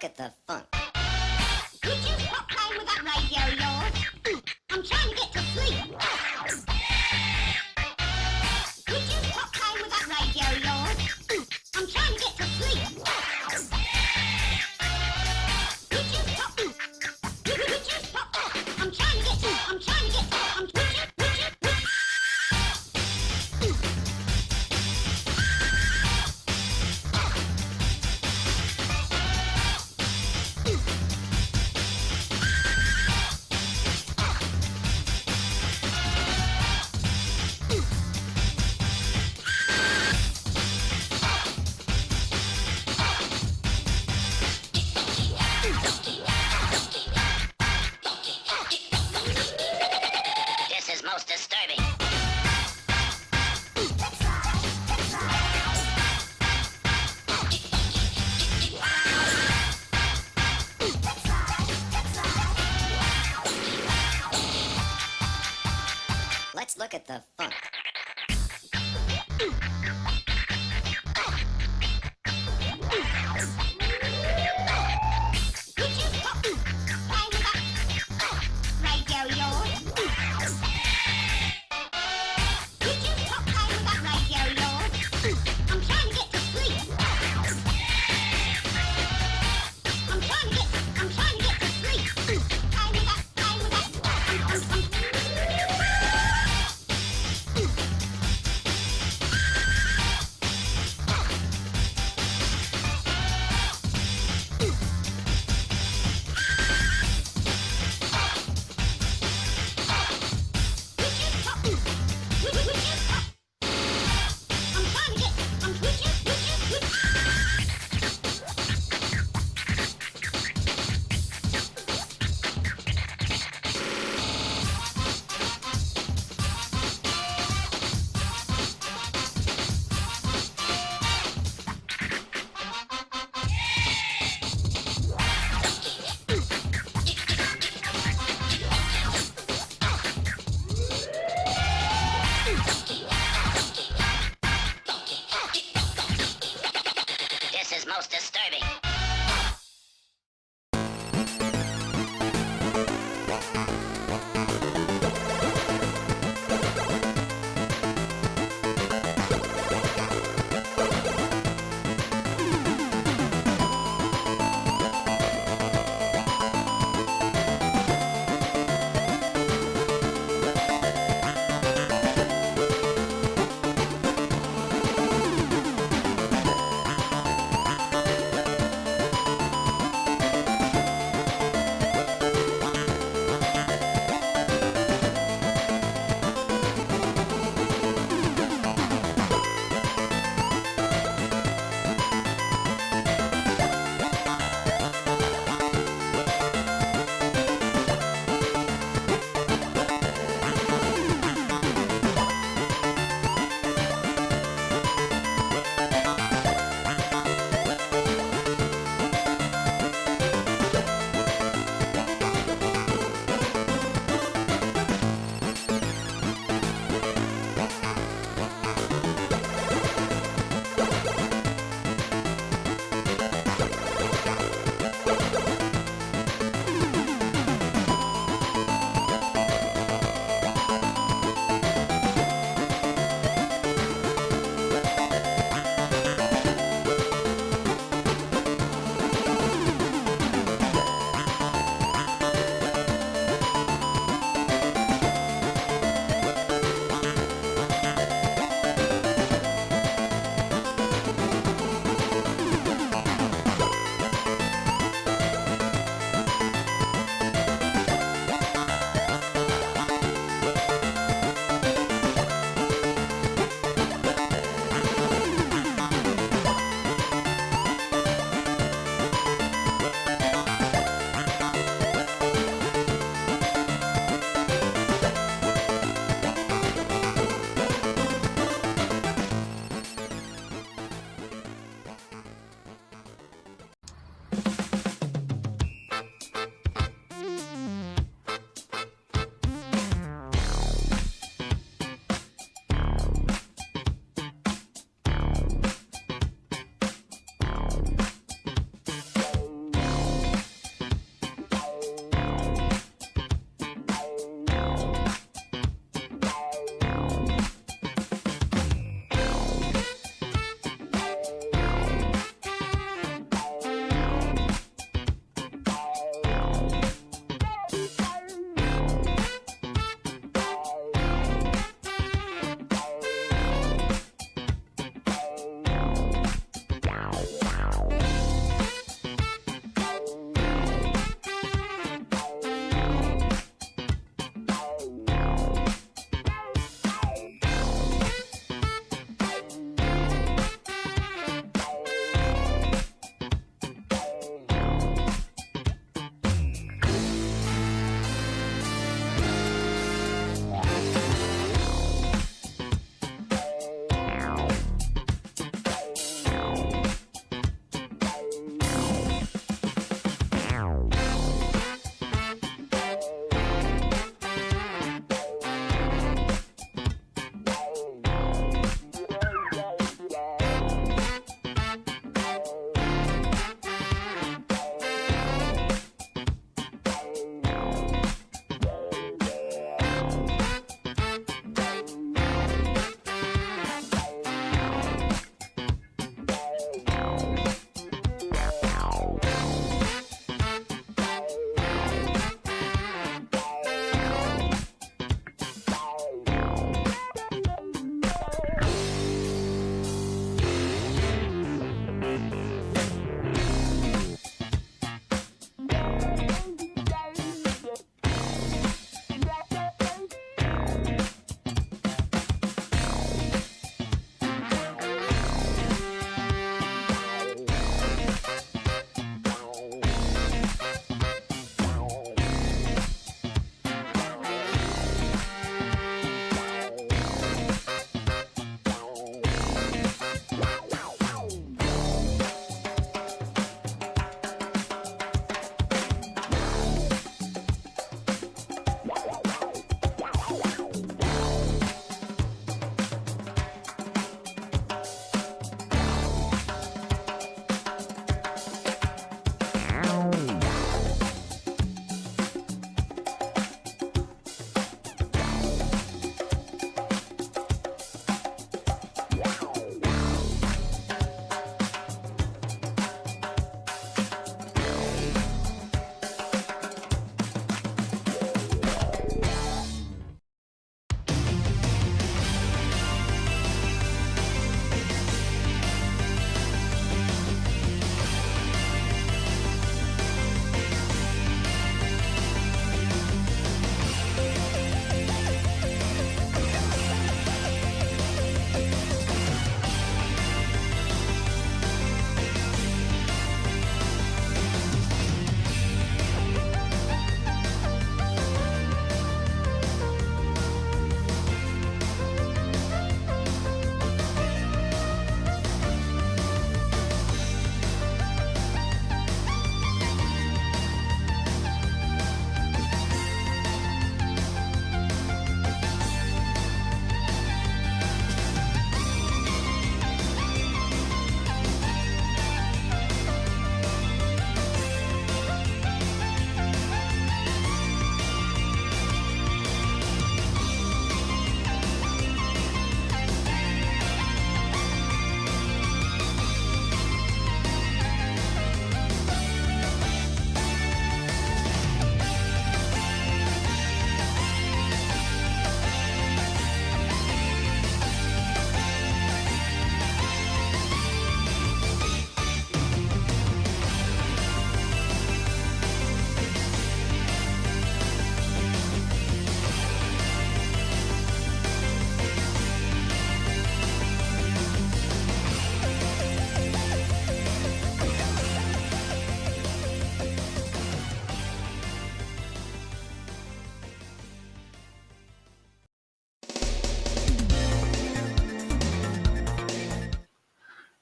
look at the funk. Would you stop playing with that radio of yours? I'm trying to get to sleep. Would you stop playing with that radio of yours? I'm trying to get to sleep. Would you stop? Would you stop? I'm trying to get to. I'm trying to get to. Most disturbing. Let's look at the funk.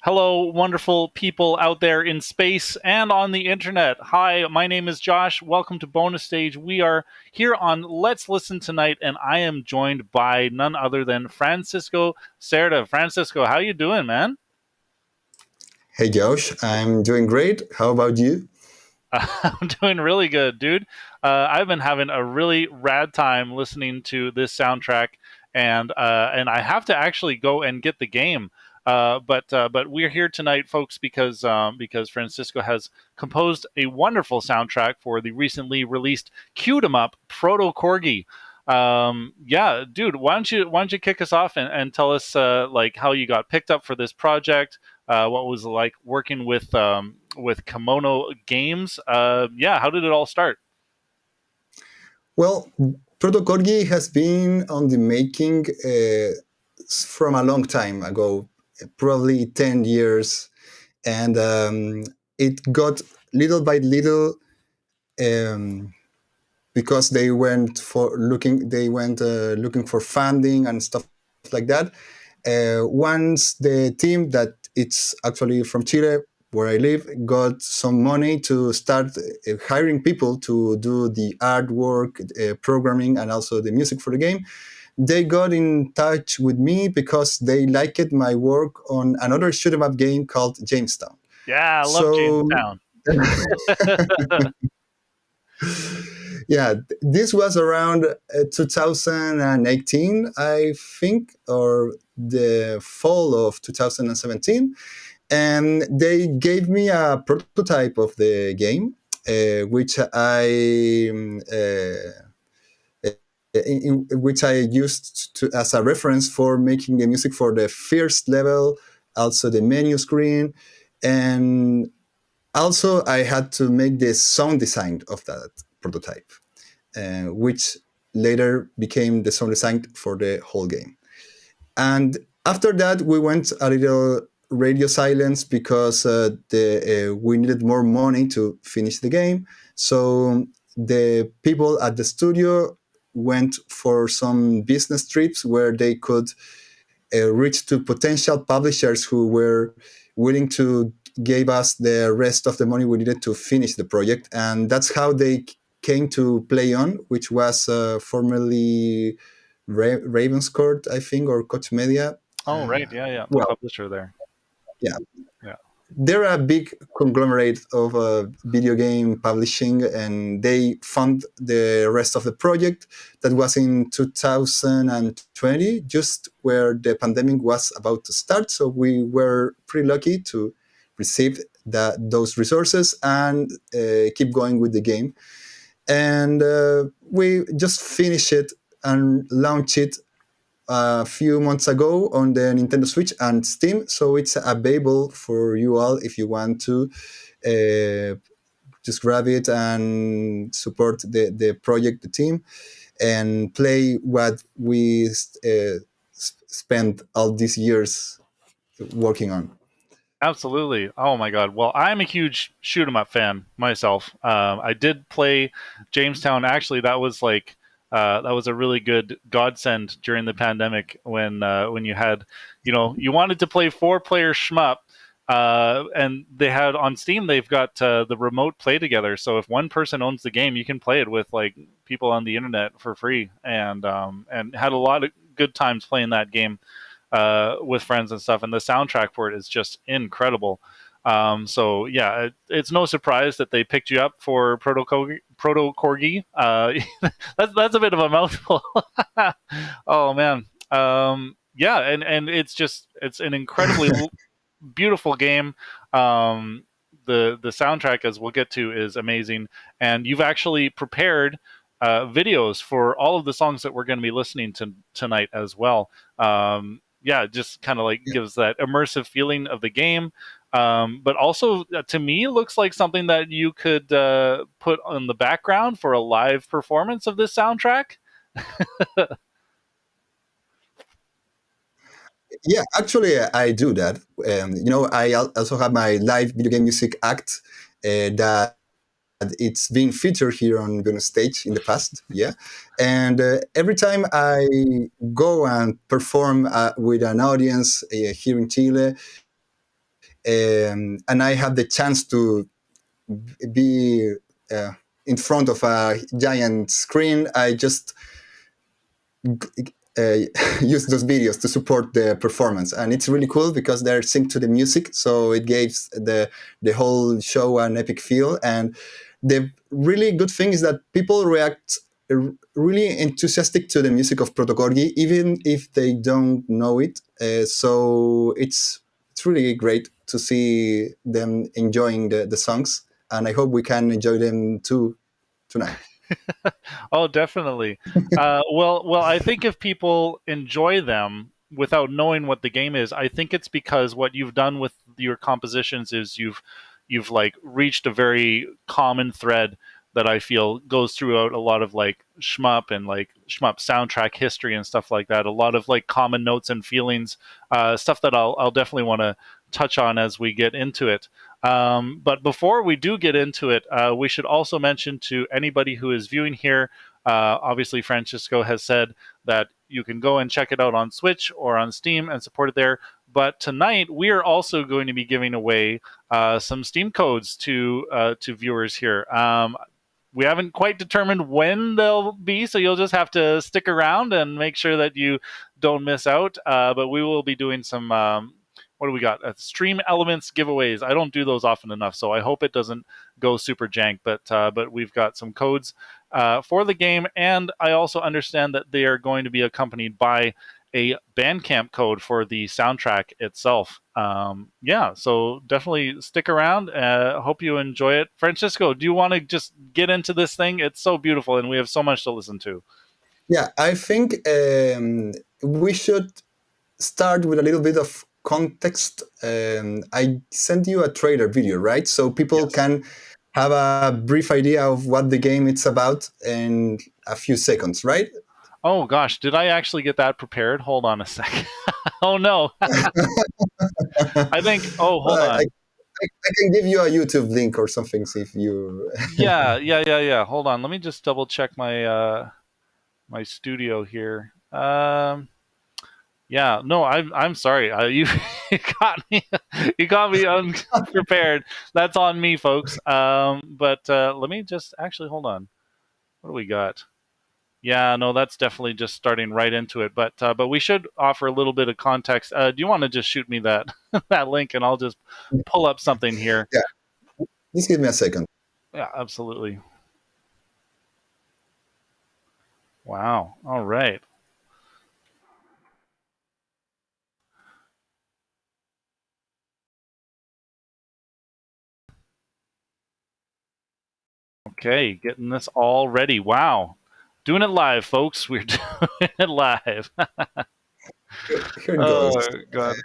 Hello, wonderful people out there in space and on the internet. Hi, my name is Josh. Welcome to Bonus Stage. We are here on Let's Listen Tonight, and I am joined by none other than Francisco Cerda. Francisco, how you doing, man? Hey Josh, I'm doing great. How about you? I'm doing really good, dude. I've been having a really rad time listening to this soundtrack, and I have to actually go and get the game. But we're here tonight, folks, because Francisco has composed a wonderful soundtrack for the recently released "Cute 'em Up" ProtoCorgi. Yeah, dude, why don't you kick us off and tell us like how you got picked up for this project? What was it like working with Kimono Games? Yeah, how did it all start? Well, ProtoCorgi has been on the making from a long time ago, probably 10 years, and it got little by little um, because they went looking for funding and stuff like that. Once the team that it's actually from Chile, where I live, got some money to start hiring people to do the artwork, programming, and also the music for the game, they got in touch with me because they liked my work on another shoot 'em up game called Jamestown. Yeah, I love So Jamestown. yeah, this was around 2018, I think, or the fall of 2017, and they gave me a prototype of the game, which which I used to as a reference for making the music for the first level, also the menu screen, and also I had to make the sound design of that prototype, which later became the sound design for the whole game. And after that, we went a little radio silence because we needed more money to finish the game. So the people at the studio went for some business trips where they could reach to potential publishers who were willing to give us the rest of the money we needed to finish the project. And that's how they came to Play On, which was formerly Ravenscourt, I think, or Koch Media. Oh, right, yeah, yeah, the Well, publisher there. yeah, Yeah. they're a big conglomerate of video game publishing, and they fund the rest of the project. That was in 2020, just where the pandemic was about to start. So we were pretty lucky to receive those resources and keep going with the game. And we just finished it and launched it a few months ago on the Nintendo Switch and Steam. So it's available for you all if you want to uh, just grab it and support the project, the team, and play what we spent all these years working on. Absolutely. Oh my god. Well, I'm a huge shoot 'em up fan myself. I did play Jamestown. Actually, that was a really good godsend during the pandemic when you had, you wanted to play four-player shmup, and they had on Steam. They've got the remote play together. So if one person owns the game, you can play it with like people on the internet for free, and had a lot of good times playing that game with friends and stuff. And the soundtrack for it is just incredible. So yeah, it's no surprise that they picked you up for Proto Corgi. That's a bit of a mouthful. Oh man, yeah, and it's an incredibly beautiful game. The soundtrack, as we'll get to, is amazing, and you've actually prepared videos for all of the songs that we're going to be listening to tonight as well. Yeah, it just kind of like Yeah. gives that immersive feeling of the game. But also, to me, looks like something that you could put on the background for a live performance of this soundtrack. Yeah, actually, I do that. I also have my live video game music act that it's been featured here on Gunpoint stage in the past. Yeah, and every time I go and perform with an audience here in Chile, and I had the chance to be in front of a giant screen, I just use those videos to support the performance, and it's really cool because they're synced to the music, so it gives the whole show an epic feel. And the really good thing is that people react really enthusiastic to the music of ProtoCorgi, even if they don't know it. So it's really great to see them enjoying the songs, and I hope we can enjoy them too tonight. Oh, definitely. Well, I think if people enjoy them without knowing what the game is, I think it's because what you've done with your compositions is you've like reached a very common thread that I feel goes throughout a lot of like shmup and like shmup soundtrack history and stuff like that. A lot of like common notes and feelings, stuff that I'll definitely want to touch on as we get into it. But before we do get into it, we should also mention to anybody who is viewing here, obviously Francisco has said that you can go and check it out on Switch or on Steam and support it there. But tonight we are also going to be giving away some Steam codes to viewers here. We haven't quite determined when they'll be, so you'll just have to stick around and make sure that you don't miss out. But we will be doing some what do we got? Stream elements giveaways. I don't do those often enough, so I hope it doesn't go super jank. But we've got some codes for the game, and I also understand that they are going to be accompanied by a Bandcamp code for the soundtrack itself. Yeah, so definitely stick around. Hope you enjoy it. Francisco, do you want to just get into this thing? It's so beautiful, and we have so much to listen to. Yeah, I think we should start with a little bit of context. I sent you a trailer video, right? So people Yes. can have a brief idea of what the game is about in a few seconds, right? Oh gosh, did I actually get that prepared? Hold on a second. Oh no. I think. Oh, hold I, on. I can give you a YouTube link or something if you. Yeah. Hold on. Let me just double check my studio here. Yeah. No, I'm sorry. You you got me. You got me unprepared. That's on me, folks. But let me just actually hold on. What do we got? Yeah, no, that's definitely just starting right into it. But we should offer a little bit of context. Do you want to just shoot me that that link, and I'll just pull up something here? Yeah, just give me a second. Yeah, absolutely. Wow. All right. Okay, getting this all ready. Wow. Doing it live, folks. We're doing it live. Here it goes. Oh God.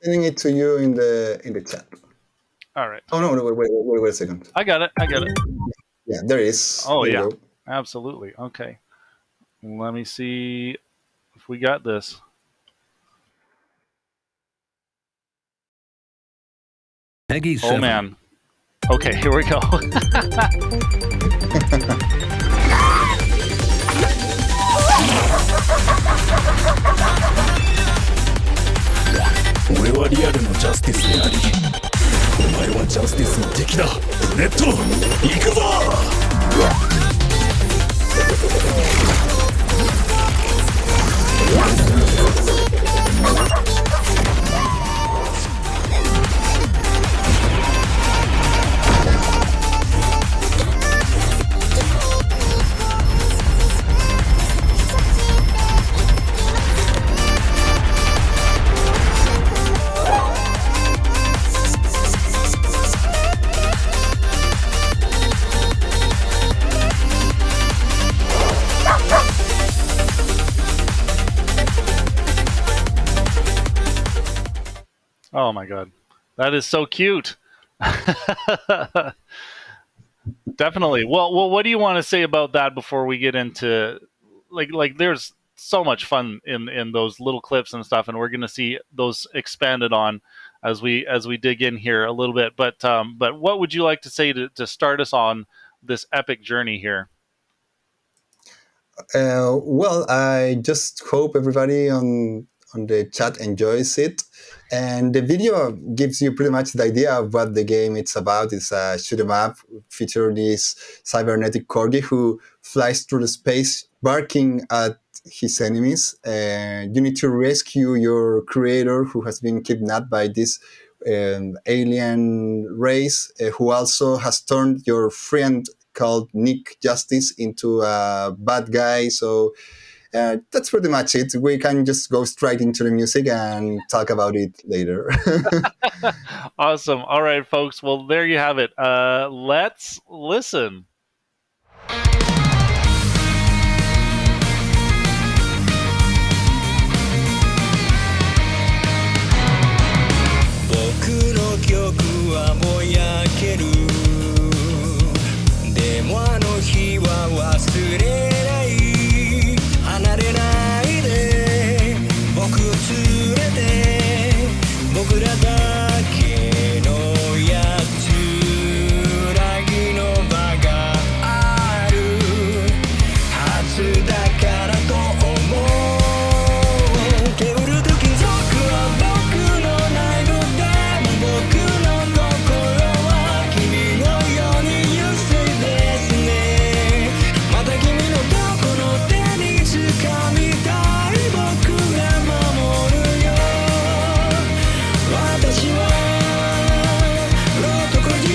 Sending it to you in the chat. All right. Oh no, wait a second. I got it. Yeah, there it is. Oh There yeah. you go. Absolutely. Okay. Let me see if we got this. Peggy Oh 7. man. Okay, here we go. 俺はリアルのジャスティスであり、お前はジャスティスの敵だ。ネット、行くぞ。Oh my God. That is so cute. Definitely. Well, what do you want to say about that before we get into like there's so much fun in those little clips and stuff, and we're going to see those expanded on as we dig in here a little bit. But what would you like to say to start us on this epic journey here? Well, I just hope everybody on the chat enjoys it. And the video gives you pretty much the idea of what the game it's about. It's a shoot 'em up, feature this cybernetic corgi who flies through the space, barking at his enemies. And you need to rescue your creator who has been kidnapped by this alien race, who also has turned your friend called Nick Justice into a bad guy. So that's pretty much it. We can just go straight into the music and talk about it later. Awesome. All right, folks. Well, there you have it. Let's listen. 僕の曲はぼやけるでもあの日は忘れない離れないで僕を連れて僕らだけのやつらぎの場があるはずだからと思う煙ると金属は僕の内部で僕の心は君のように優勢ですねまた君のどこの手に掴みたい僕が守るよ私はプロトコルジ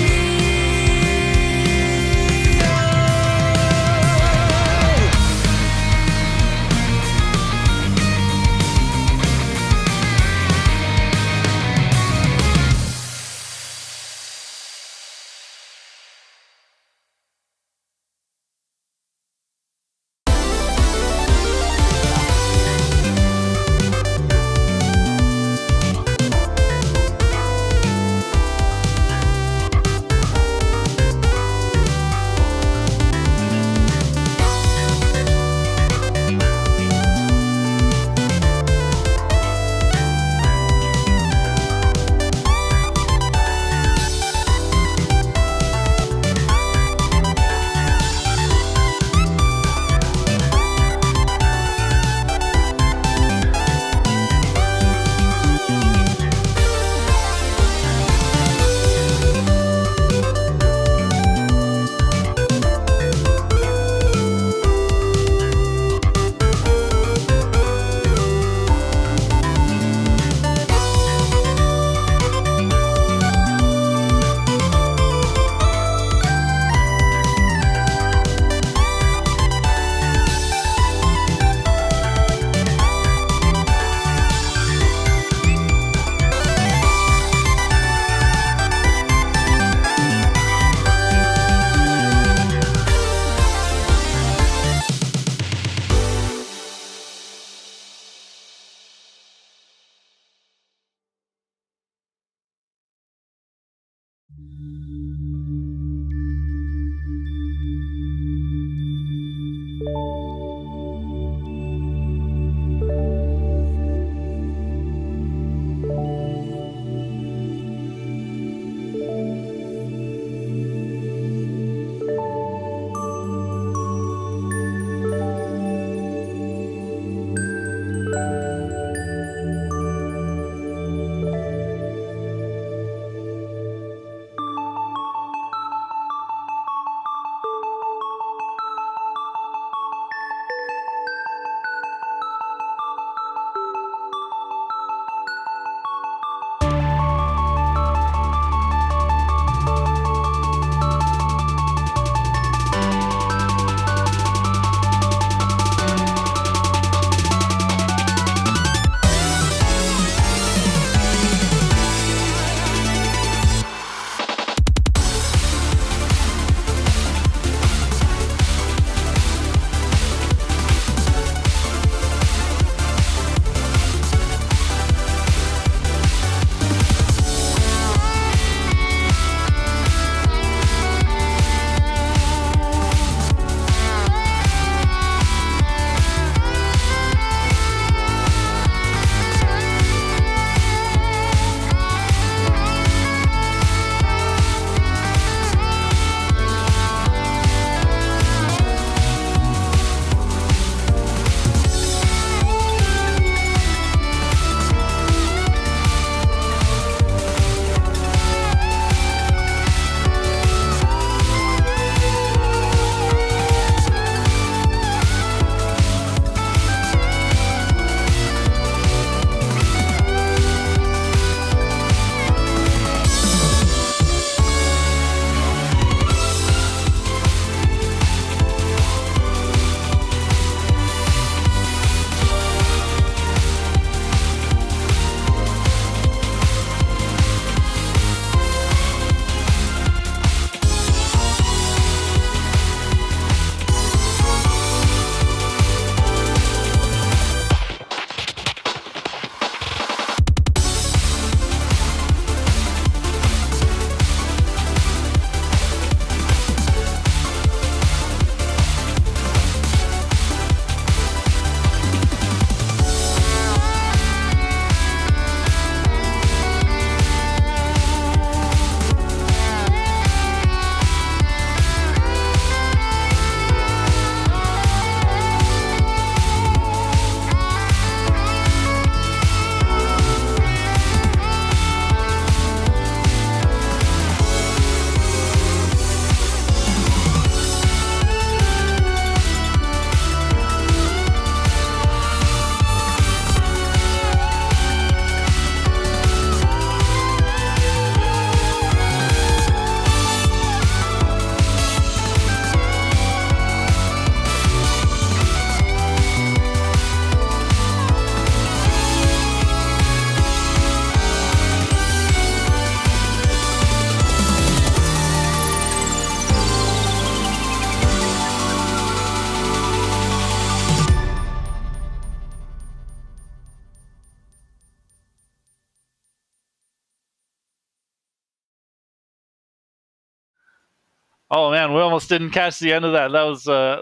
Oh man, we almost didn't catch the end of that. That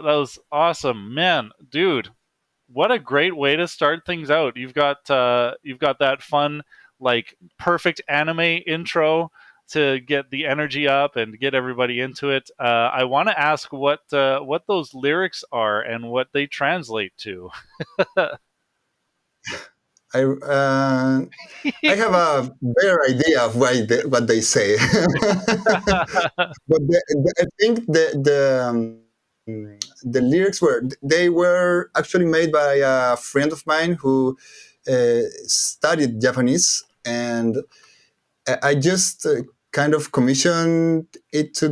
was awesome, man, dude. What a great way to start things out. You've got that fun, like perfect anime intro to get the energy up and get everybody into it. I want to ask what those lyrics are and what they translate to. I I have a better idea of what they say, but I think the lyrics were actually made by a friend of mine who studied Japanese, and I just kind of commissioned it to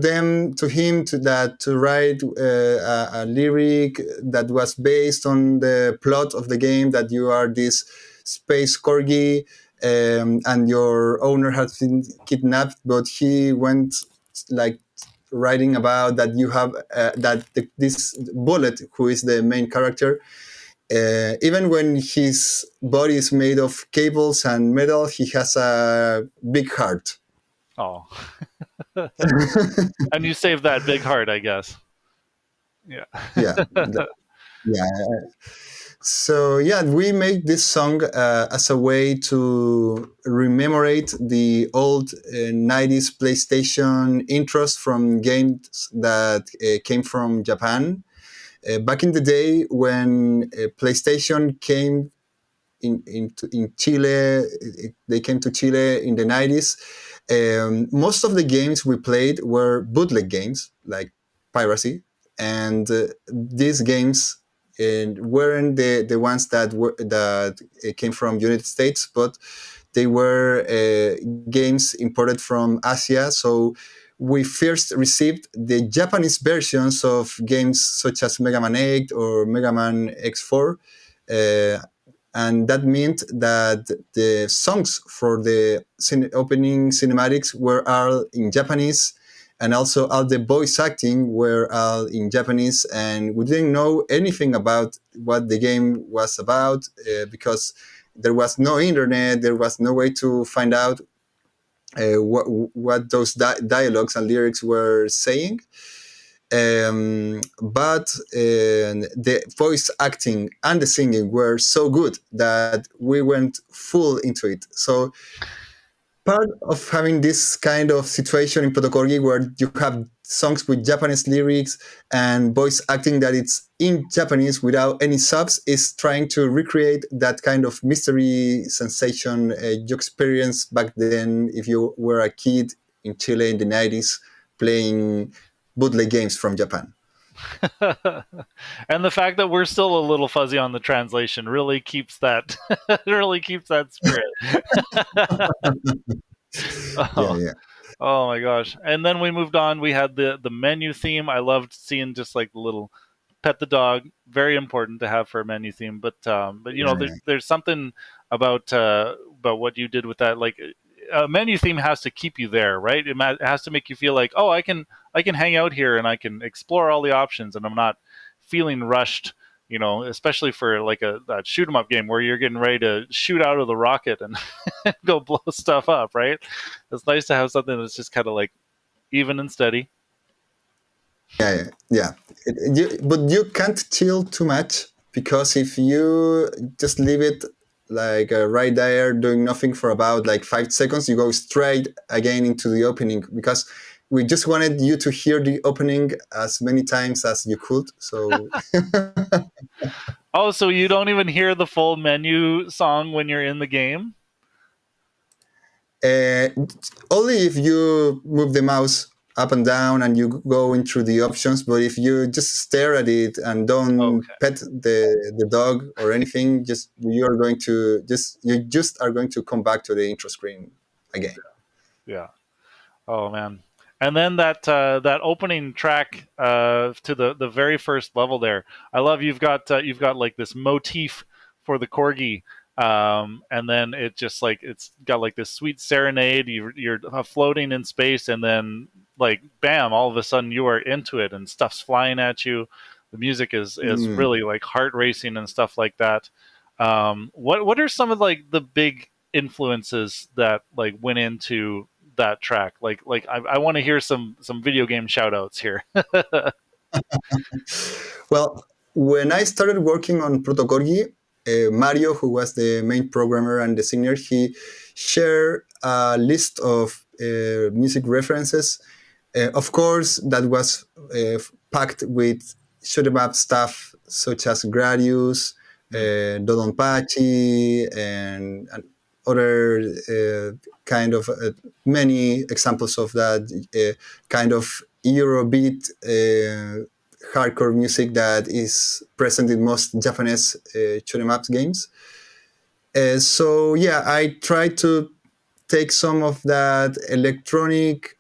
him to write a lyric that was based on the plot of the game, that you are this space corgi, and your owner has been kidnapped, but he went like writing about that you have this bullet, who is the main character, even when his body is made of cables and metal, he has a big heart. Oh, and you saved that big heart, I guess. Yeah. Yeah, yeah. So yeah, we made this song as a way to rememorate the old '90s PlayStation intros from games that came from Japan. Back in the day when PlayStation came in Chile. They came to Chile in the 90s. Most of the games we played were bootleg games, like piracy, and these games weren't the ones that came from United States, but they were games imported from Asia. So we first received the Japanese versions of games such as Mega Man 8 or Mega Man X4. Uh, and that meant that the songs for the opening cinematics were all in Japanese, and also all the voice acting were all in Japanese, and we didn't know anything about what the game was about because there was no internet, there was no way to find out what those dialogues and lyrics were saying. But the voice acting and the singing were so good that we went full into it. So part of having this kind of situation in ProtoCorgi, where you have songs with Japanese lyrics and voice acting that it's in Japanese without any subs, is trying to recreate that kind of mystery sensation you experienced back then if you were a kid in Chile in the 90s playing bootleg games from Japan. And the fact that we're still a little fuzzy on the translation really keeps that really keeps that spirit. Yeah, Oh, yeah. oh my gosh. And then we moved on. We had the menu theme. I loved seeing just like the little pet the dog. Very important to have for a menu theme. But you know, Yeah, there's something about what you did with that. Like a menu theme has to keep you there, right? It has to make you feel like, oh, I can hang out here and I can explore all the options, and I'm not feeling rushed. You know, especially for like that shoot 'em up game where you're getting ready to shoot out of the rocket and go blow stuff up, right? It's nice to have something that's just kind of like even and steady. yeah, yeah. Yeah. But you can't chill too much, because if you just leave it like right there doing nothing for about like 5 seconds, you go straight again into the opening, because we just wanted you to hear the opening as many times as you could. So Oh, so you don't even hear the full menu song when you're in the game? Uh, only if you move the mouse up and down and you go into the options. But if you just stare at it and don't Okay. pet the dog or anything, just you just are going to come back to the intro screen again. Yeah. Oh man. And then that opening track to the very first level there. I love you've got like this motif for the corgi, and then it just like it's got like this sweet serenade. You're floating in space, and then like bam, all of a sudden you are into it, and stuff's flying at you. The music is Mm. really like heart racing and stuff like that. What are some of like the big influences that like went into that track? Like I want to hear some video game shout outs here. Well, when I started working on ProtoCorgi, Mario, who was the main programmer and the singer, he shared a list of music references. Of course, that was packed with shoot 'em up stuff such as Gradius, Dodonpachi, and other kind of many examples of that kind of Eurobeat hardcore music that is present in most Japanese shoot 'em up games. So yeah, I tried to take some of that electronic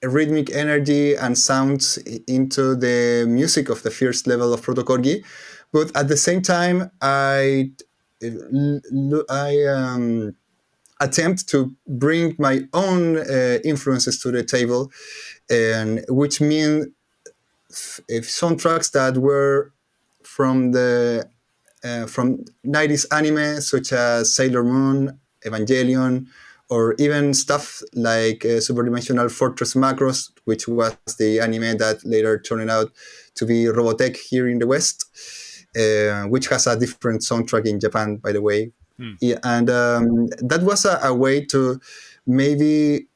rhythmic energy and sounds into the music of the first level of ProtoCorgi, but at the same time, I attempt to bring my own influences to the table, and which mean soundtracks that were from the from 90s anime such as Sailor Moon, Evangelion, or even stuff like Superdimensional Fortress Macross, which was the anime that later turned out to be Robotech here in the West, which has a different soundtrack in Japan, by the way. Yeah, and that was a way to maybe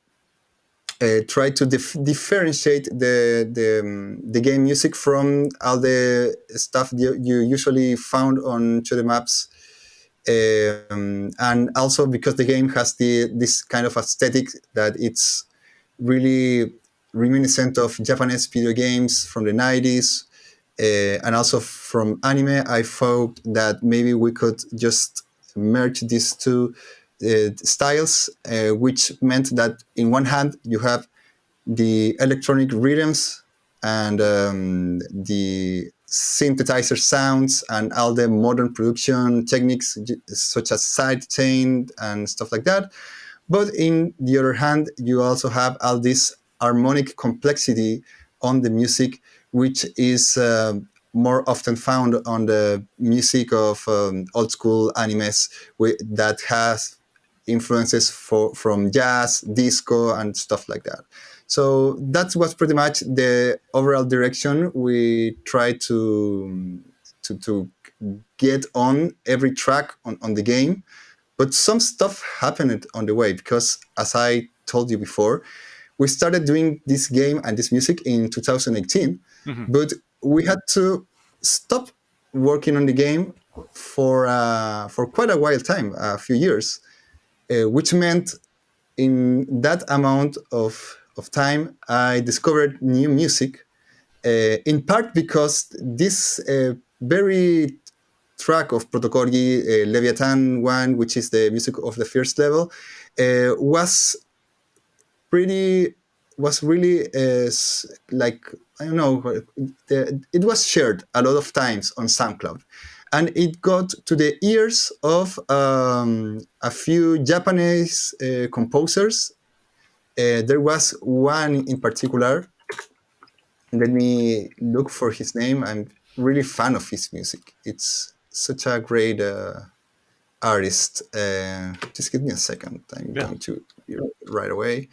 try to differentiate the game music from all the stuff you usually found on shoot 'em ups, and also because the game has this kind of aesthetic that it's really reminiscent of Japanese video games from the 90s, and also from anime. I thought that maybe we could just merge these two styles, which meant that in one hand you have the electronic rhythms and the synthesizer sounds and all the modern production techniques such as sidechain and stuff like that. But in the other hand, you also have all this harmonic complexity on the music, which is more often found on the music of old school animes that has influences from jazz, disco, and stuff like that. So that was pretty much the overall direction we tried to get on every track on the game. But some stuff happened on the way because, as I told you before, we started doing this game and this music in 2018, but we had to stop working on the game for quite a while time, a few years, which meant in that amount of time, I discovered new music, in part because this very track of ProtoCorgi, Leviathan 1, which is the music of the first level, was really like, I don't know, it was shared a lot of times on SoundCloud, and it got to the ears of a few Japanese composers. There was one in particular. Let me look for his name. I'm really fan of his music. It's such a great artist. Just give me a second. I'm going to right away.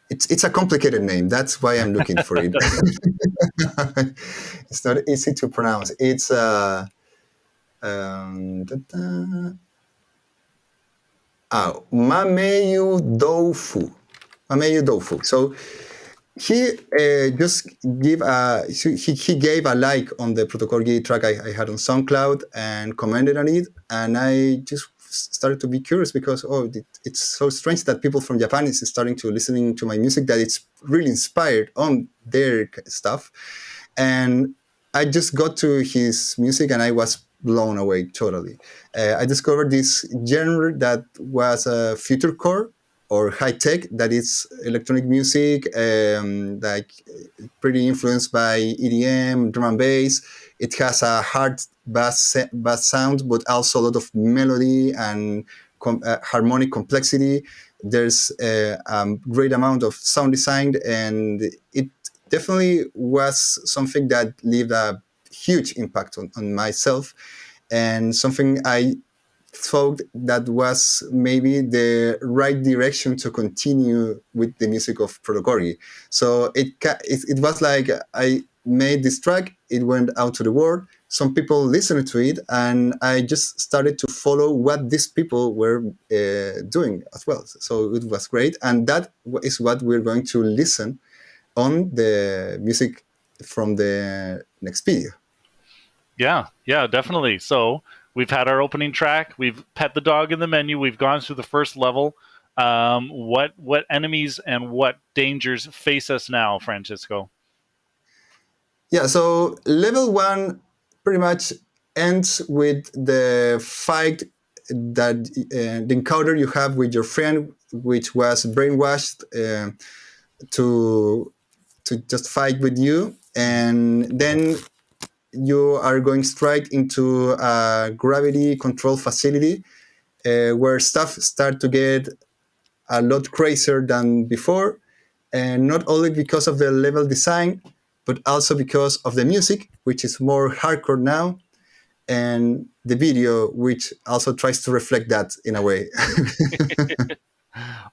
It's a complicated name. That's why I'm looking for it. It's not easy to pronounce. It's Mameyu Doufu. Mameyu Doufu. So he just he gave a like on the ProtoCorgi track I had on SoundCloud and commented on it, and I just started to be curious because it's so strange that people from Japan is starting to listening to my music, that it's really inspired on their stuff, and I just got to his music and I was blown away totally. I discovered this genre that was futurecore or high tech, that is electronic music, like pretty influenced by EDM, drum and bass. It has a hard bass sound, but also a lot of melody and harmonic complexity. There's a great amount of sound design, and it definitely was something that left a huge impact on myself, and something I thought that was maybe the right direction to continue with the music of ProtoCorgi. So it was like I made this track, it went out to the world, some people listened to it, and I just started to follow what these people were doing as well. So it was great, and that is what we're going to listen on the music from the next video. Yeah, definitely. So we've had our opening track. We've pet the dog in the menu. We've gone through the first level. What enemies and what dangers face us now, Francisco? Yeah, so level 1 pretty much ends with the fight that the encounter you have with your friend, which was brainwashed to just fight with you, and then you are going straight into a gravity control facility where stuff start to get a lot crazier than before, and not only because of the level design, but also because of the music, which is more hardcore now, and the video, which also tries to reflect that in a way.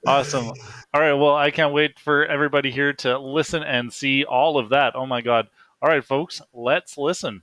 Awesome. All right, well, I can't wait for everybody here to listen and see all of that. Oh my God. All right, folks, let's listen.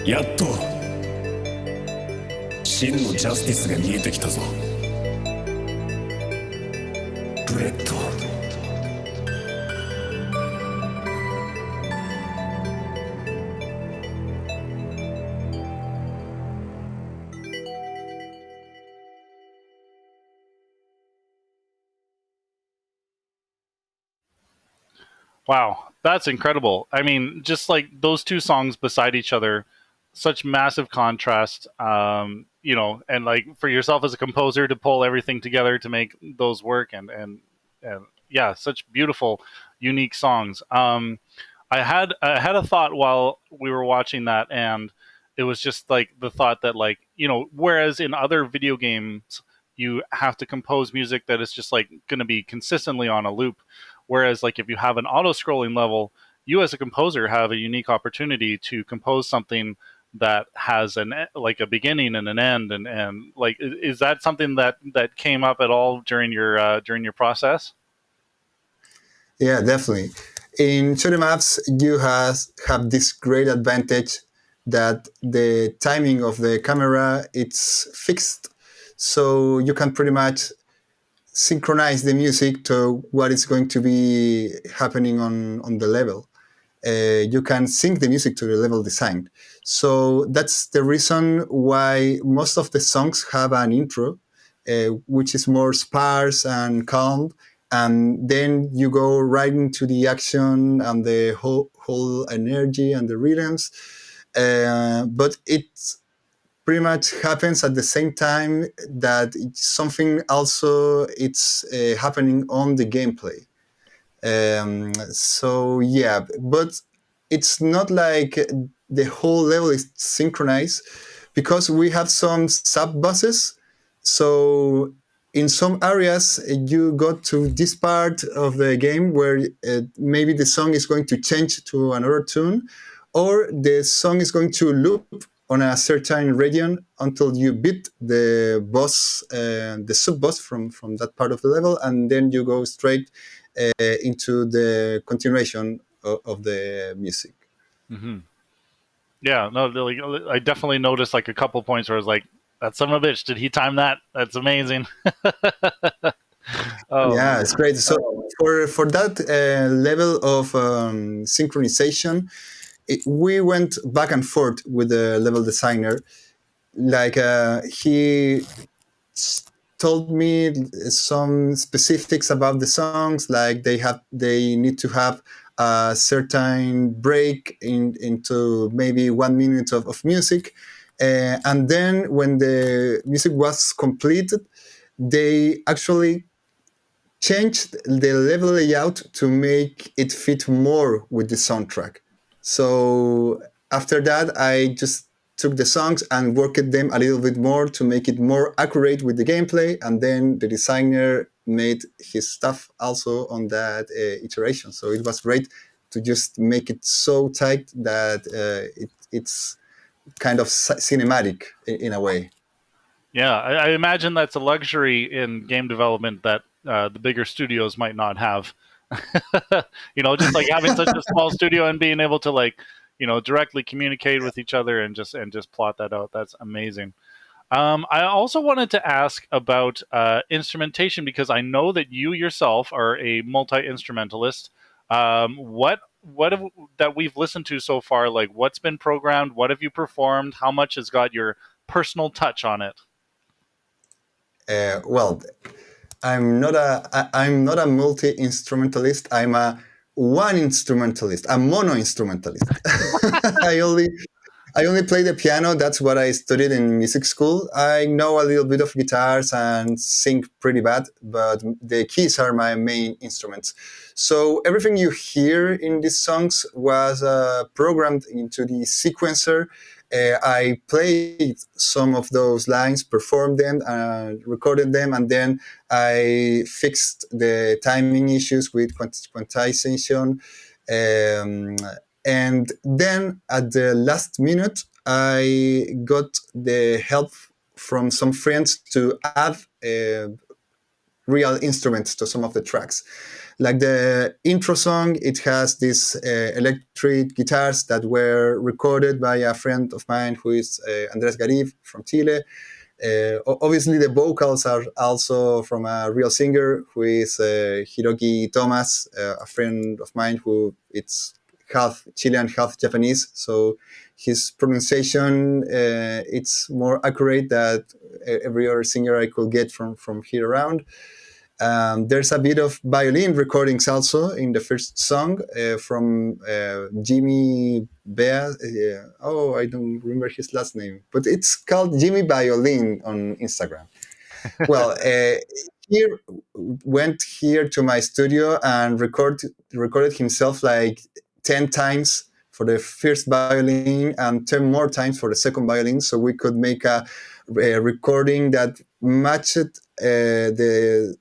やっと真のジャスティスが見えてきたぞ。ブレッド。Wow, that's incredible. I mean, just like those two songs beside each other, such massive contrast. And like for yourself as a composer to pull everything together to make those work, and yeah, such beautiful, unique songs. I had a thought while we were watching that, and it was just like the thought that, like, whereas in other video games you have to compose music that is just like going to be consistently on a loop. Whereas, like, if you have an auto-scrolling level, you as a composer have a unique opportunity to compose something that has like a beginning and an end, and like, is that something that came up at all during your process? Yeah, definitely. In shoot 'em ups, you have this great advantage that the timing of the camera it's fixed, so you can pretty much synchronize the music to what is going to be happening on the level. You can sync the music to the level designed. So that's the reason why most of the songs have an intro, which is more sparse and calm, and then you go right into the action and the whole energy and the rhythms. But it pretty much happens at the same time that something also it's happening on the gameplay. So yeah, but it's not like the whole level is synchronized because we have some sub buses. So in some areas, you go to this part of the game where maybe the song is going to change to another tune, or the song is going to loop on a certain region until you beat the boss, the sub boss from that part of the level, and then you go straight into the continuation of the music. Hmm. Yeah, no, like, I definitely noticed like a couple points where I was like, "That son of a bitch! Did he time that? That's amazing." Oh Yeah, man. it's great. So for that level of synchronization, we went back and forth with the level designer. Like he told me some specifics about the songs, like they need to have a certain break into maybe 1 minute of music, and then when the music was completed, they actually changed the level layout to make it fit more with the soundtrack. So after that, I just took the songs and worked them a little bit more to make it more accurate with the gameplay. And then the designer made his stuff also on that iteration. So it was great to just make it so tight that it's kind of cinematic in a way. Yeah, I imagine that's a luxury in game development that the bigger studios might not have. Just like having such a small studio and being able to, like, directly communicate with each other and just plot that out. That's amazing. I also wanted to ask about instrumentation, because I know that you yourself are a multi instrumentalist. What that we've listened to so far? Like, what's been programmed? What have you performed? How much has got your personal touch on it? Well, I'm not a multi instrumentalist. I'm a one instrumentalist, a mono instrumentalist. I only I only play the piano. That's what I studied in music school. I know a little bit of guitars and sing pretty bad, but the keys are my main instruments. So everything you hear in these songs was programmed into the sequencer. I played some of those lines, performed them, recorded them, and then I fixed the timing issues with quantization. Um, and then at the last minute, I got the help from some friends to add real instruments to some of the tracks. Like the intro song, it has these electric guitars that were recorded by a friend of mine who is Andres Garib from Chile. Obviously, the vocals are also from a real singer who is Hiroki Thomas, a friend of mine who it's half Chilean, half Japanese. So his pronunciation it's more accurate than every other singer I could get from here around. There's a bit of violin recordings also in the first song from Jimmy Bea. Oh, I don't remember his last name, but it's called Jimmy Violin on Instagram. Well, he went here to my studio and recorded himself like 10 times for the first violin and 10 more times for the second violin, so we could make a recording that matched the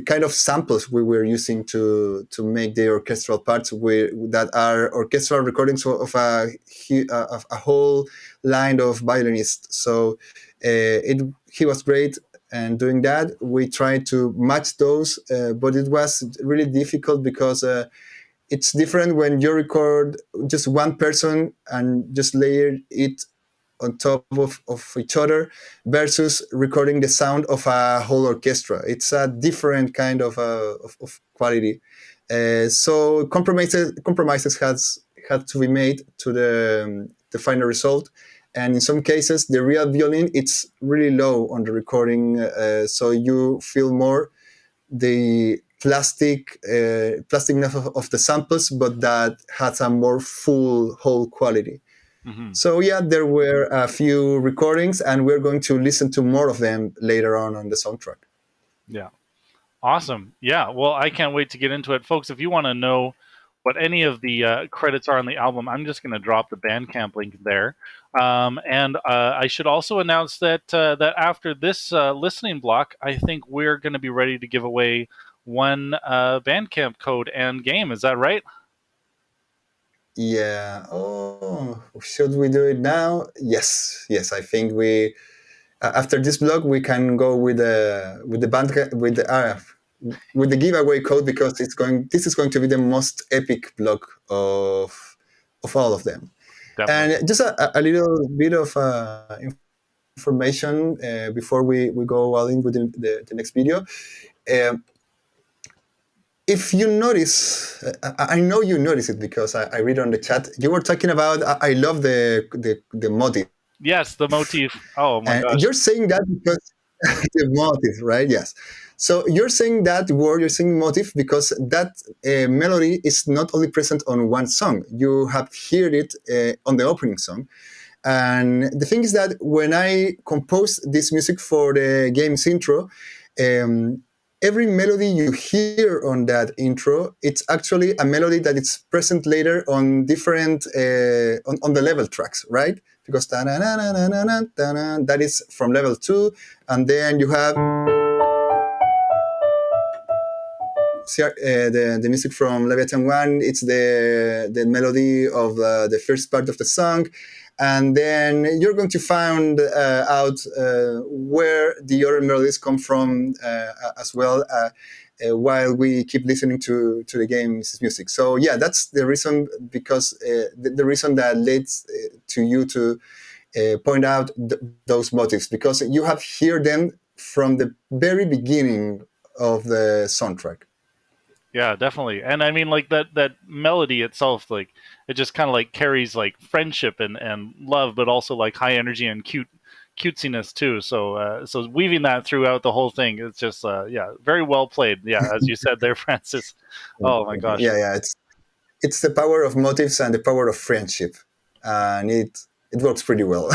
kind of samples we were using to make the orchestral parts that are orchestral recordings of a whole line of violinists. So he was great. And doing that, we tried to match those, but it was really difficult because it's different when you record just one person and just layer it on top of each other versus recording the sound of a whole orchestra. It's a different kind of quality. So compromises had to be made to the final result. And in some cases, the real violin, it's really low on the recording. So you feel more the plasticness of the samples, but that has a more full whole quality. Mm-hmm. So yeah, there were a few recordings, and we're going to listen to more of them later on the soundtrack. Yeah. Awesome. Yeah. Well, I can't wait to get into it. Folks, if you want to know what any of the credits are on the album, I'm just going to drop the Bandcamp link there. And I should also announce that that after this listening block, I think we're going to be ready to give away one Bandcamp code and game. Is that right? Yeah. Oh, should we do it now? Yes. Yes. I think we after this blog we can go with the band with the giveaway code because this is going to be the most epic blog of all of them. Definitely. And just a little bit of information before we go all in with the next video. Um, if you notice, I know you notice it because I read on the chat. You were talking about. I love the motif. Yes, the motif. Oh my And gosh. you're saying that because the motif, right? Yes. So you're saying that word, you're saying motif because that melody is not only present on one song. You have heard it on the opening song. And the thing is that when I composed this music for the game's intro, every melody you hear on that intro, it's actually a melody that is present later on different on the level tracks, right? Because that is from level 2, and then you have the music from Leviathan 1. It's the melody of the first part of the song. And then you're going to find out where the other melodies come from as well while we keep listening to the game's music. So yeah, that's the reason, because the reason that leads to you to point out those motifs, because you have heard them from the very beginning of the soundtrack. Yeah, definitely. And I mean, like that melody itself, like it just kind of like carries like friendship and love, but also like high energy and cutesiness too. So so weaving that throughout the whole thing, it's just yeah, very well played. Yeah, as you said there, Francis. Oh my gosh. Yeah, it's the power of motives and the power of friendship, and it works pretty well.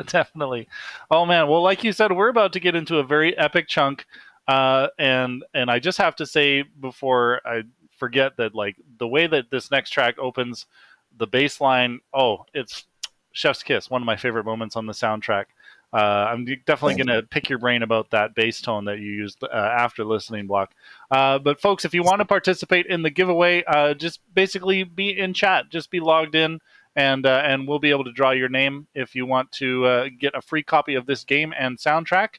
Definitely. Oh man. Well, like you said, we're about to get into a very epic chunk. And I just have to say before I forget that, like, the way that this next track opens, the bass line, oh, it's chef's kiss, one of my favorite moments on the soundtrack. I'm definitely going to pick your brain about that bass tone that you used after listening block. But folks, if you want to participate in the giveaway, just basically be in chat, just be logged in, and we'll be able to draw your name if you want to get a free copy of this game and soundtrack.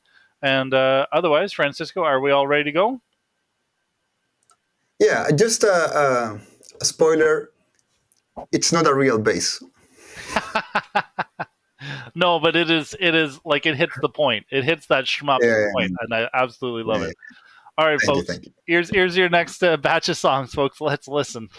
And otherwise, Francisco, are we all ready to go? Yeah, just a spoiler. It's not a real bass. No, but it is like it hits the point. It hits that shmup Yeah, point, and I absolutely love yeah. it. All right, Thank you, folks. thank you. Here's your next batch of songs, folks. Let's listen.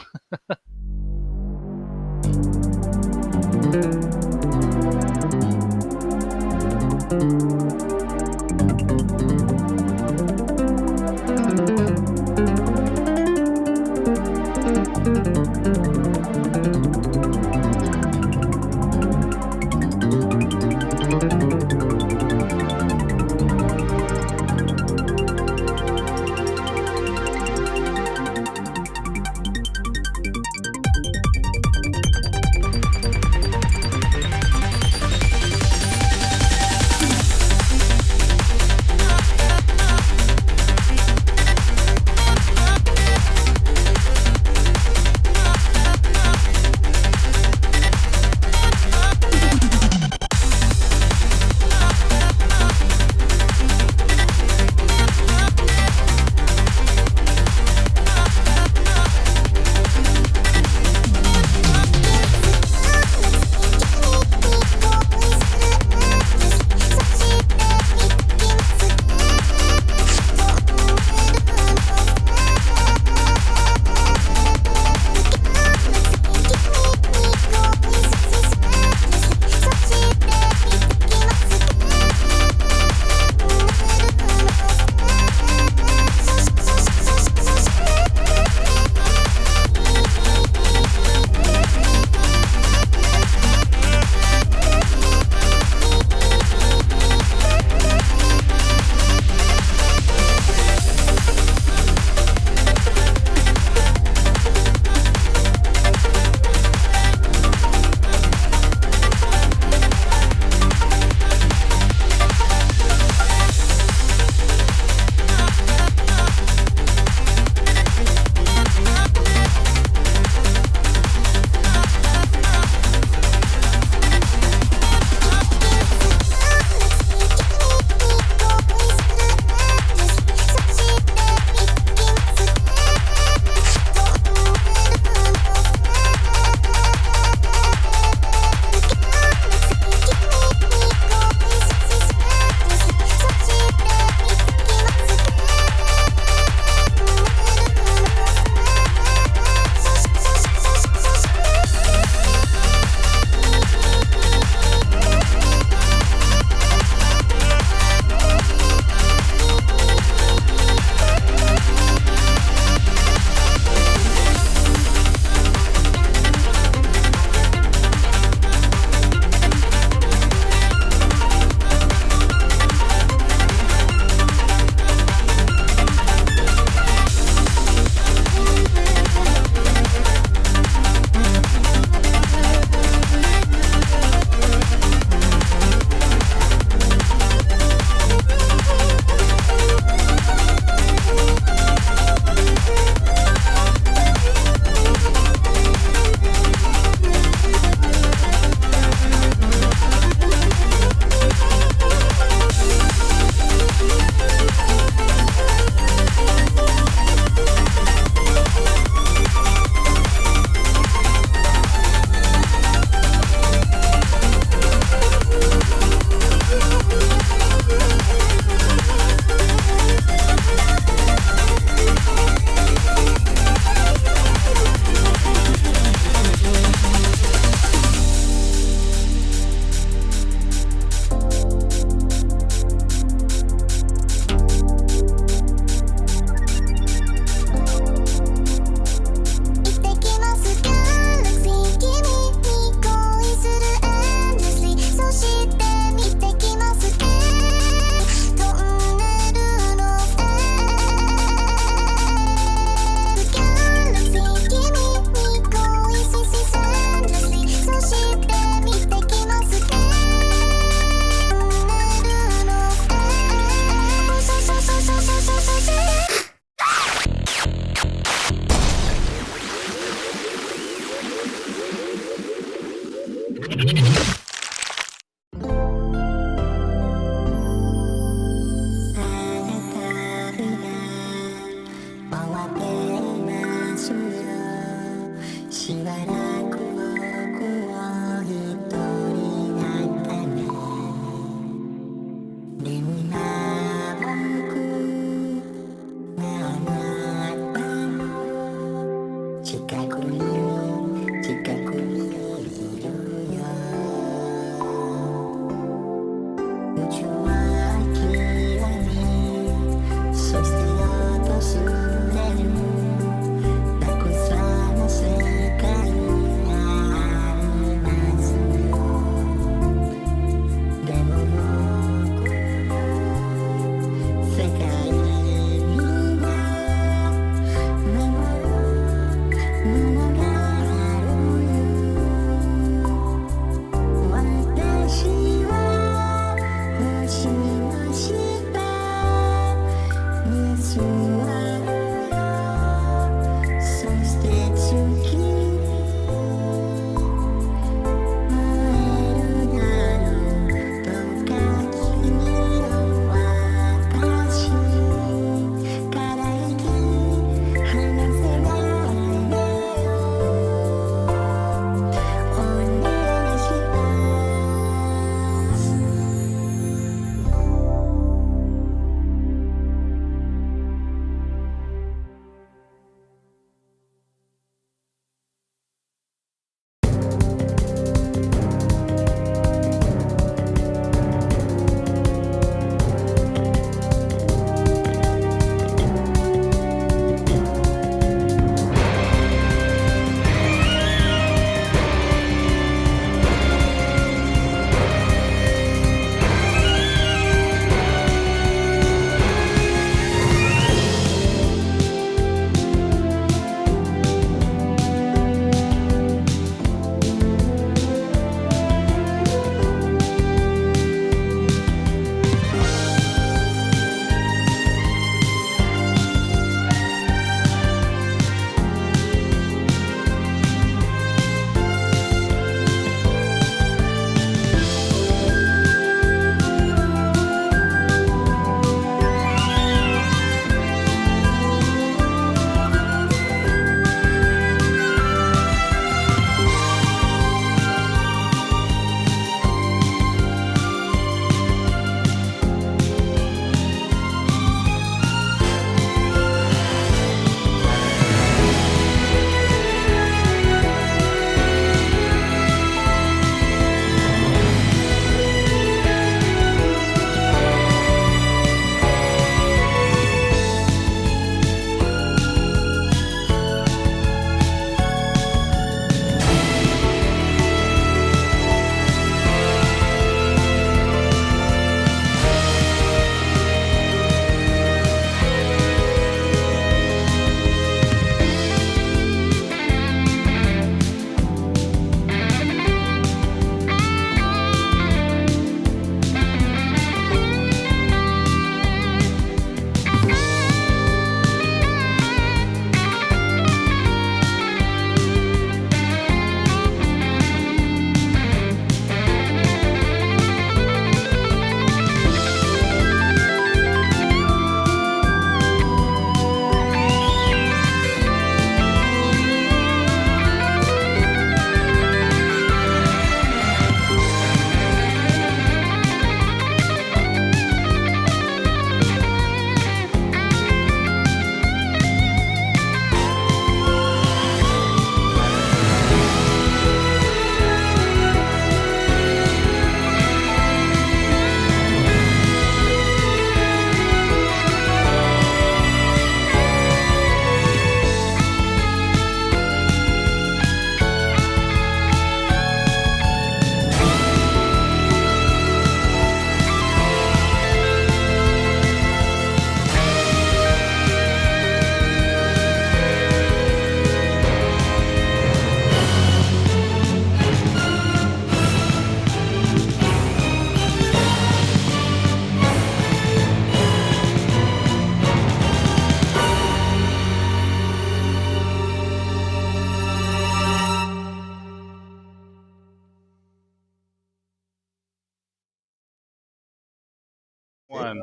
One.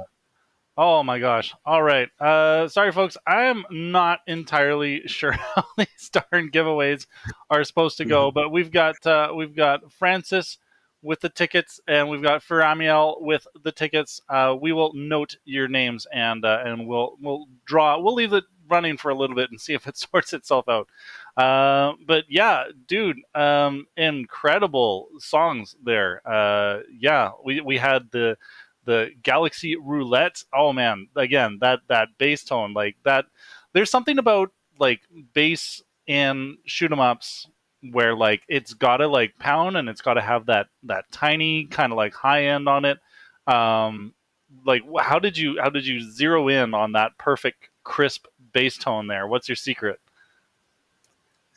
Oh my gosh. All right. Sorry, folks. I am not entirely sure how these darn giveaways are supposed to go, but we've got Francis with the tickets, and we've got Feramiel with the tickets. We will note your names, and we'll draw. We'll leave it running for a little bit and see if it sorts itself out. But yeah, dude, incredible songs there. Yeah, we had the Galaxy Roulette. Oh man, again, that bass tone, like that. There's something about like bass in shoot 'em ups where like it's gotta like pound and it's gotta have that tiny kind of like high end on it. Like how did you zero in on that perfect crisp bass tone there? What's your secret?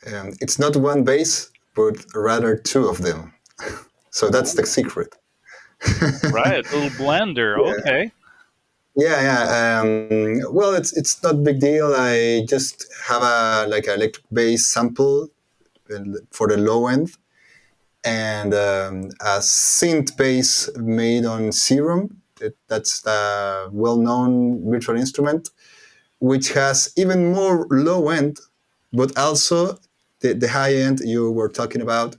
It's not one bass, but rather two of them. So that's the Ooh, secret. right, a little blender. Yeah. Okay. Yeah, yeah. Well, it's not big deal. I just have a like an electric bass sample for the low end, and a synth bass made on Serum. That's the well-known virtual instrument, which has even more low end, but also the high end you were talking about.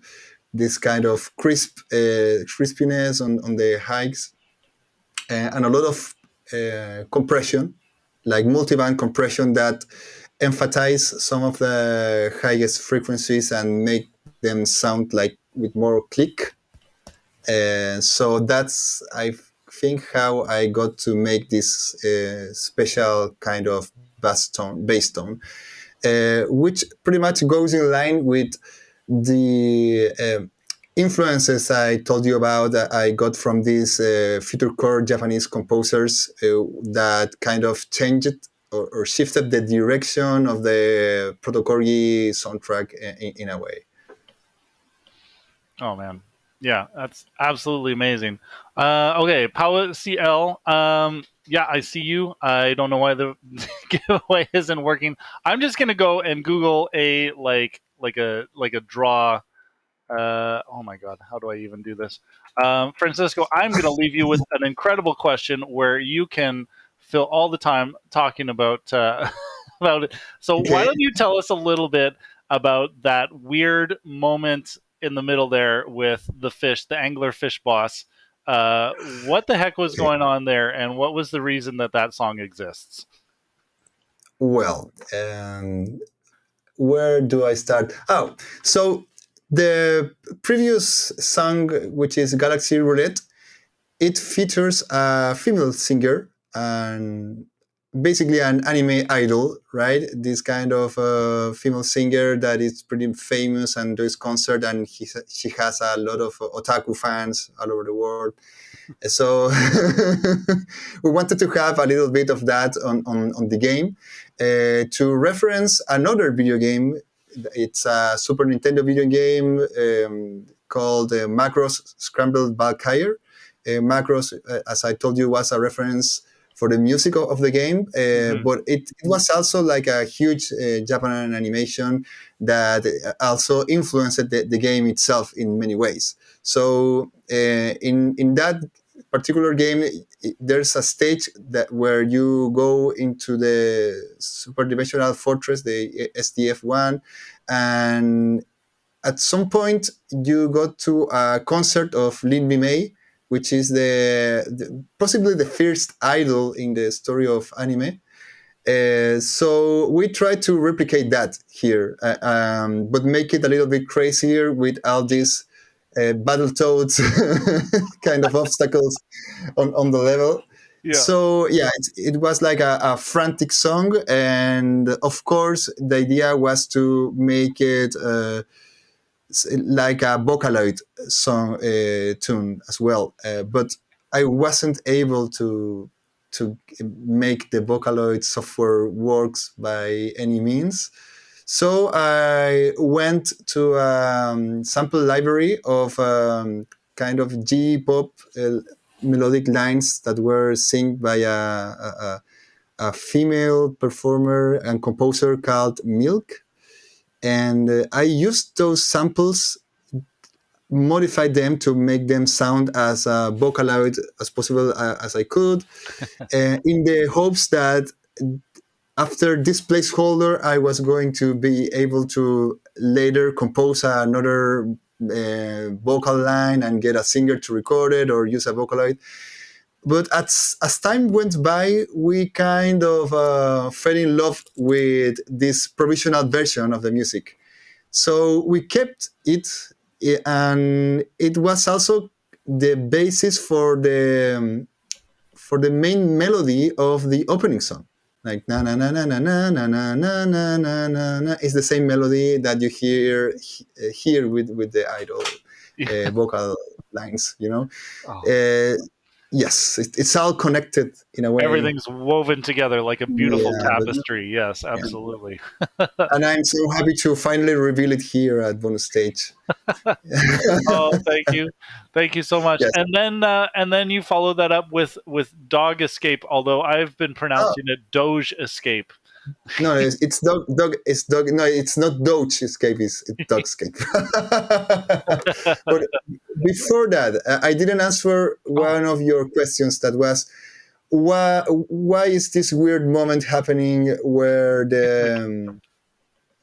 This kind of crispiness on the highs, and a lot of compression, like multiband compression that emphasize some of the highest frequencies and make them sound like with more click. So that's, I think, how I got to make this special kind of bass tone, which pretty much goes in line with the influences I told you about that I got from these future core Japanese composers that kind of changed or shifted the direction of the ProtoCorgi soundtrack in a way. Oh man, yeah, that's absolutely amazing. Okay, Paula CL. Yeah, I see you. I don't know why the giveaway isn't working. I'm just gonna go and Google a like a draw. Oh my god, how do I even do this? Francisco, I'm gonna leave you with an incredible question where you can fill all the time talking about about it. So why Okay. don't you tell us a little bit about that weird moment in the middle there with the fish, the angler fish boss? What the heck was Okay. going on there, and what was the reason that that song exists? Well, where do I start? Oh, so the previous song, which is Galaxy Roulette, it features a female singer and basically an anime idol, right? This kind of female singer that is pretty famous and does concert, and she has a lot of otaku fans all over the world. So we wanted to have a little bit of that on the game to reference another video game. It's a Super Nintendo video game called Macross Scrambled Valkyrie. Macross, as I told you, was a reference for the music of the game, Hmm. but it was also like a huge Japanese animation that also influenced the game itself in many ways. So in that particular game, there's a stage that where you go into the super dimensional fortress, the SDF-1, and at some point you go to a concert of Lin May, which is possibly the first idol in the story of anime. So we try to replicate that here, but make it a little bit crazier with all these Battletoads kind of obstacles on the level. Yeah. So yeah, it was like a frantic song, and of course the idea was to make it like a Vocaloid song tune as well. But I wasn't able to make the Vocaloid software works by any means. So I went to a sample library of kind of G-pop melodic lines that were sung by a female performer and composer called Milk. And I used those samples, modified them to make them sound as Vocaloid as possible as I could, in the hopes that after this placeholder, I was going to be able to later compose another vocal line and get a singer to record it or use a Vocaloid. But as time went by, we kind of fell in love with this provisional version of the music. So we kept it, and it was also the basis for the main melody of the opening song. Like na na na na na na na na na na na na na is the same melody that you hear here with the idol Yeah. vocal lines. Oh. Uh, yes, it's all connected in a way. Everything's woven together like a beautiful Yeah, but tapestry. Yes, yeah. absolutely. And I'm so happy to finally reveal it here at bonus stage. Oh, thank you so much. Yes. And then you follow that up with Dog Escape. Although I've been Oh, pronouncing it Doge Escape. no, it's dog. It's dog. No, it's not Doge Escape. It's Dogscape. But before that, I didn't answer Oh, one of your questions. That was why is this weird moment happening where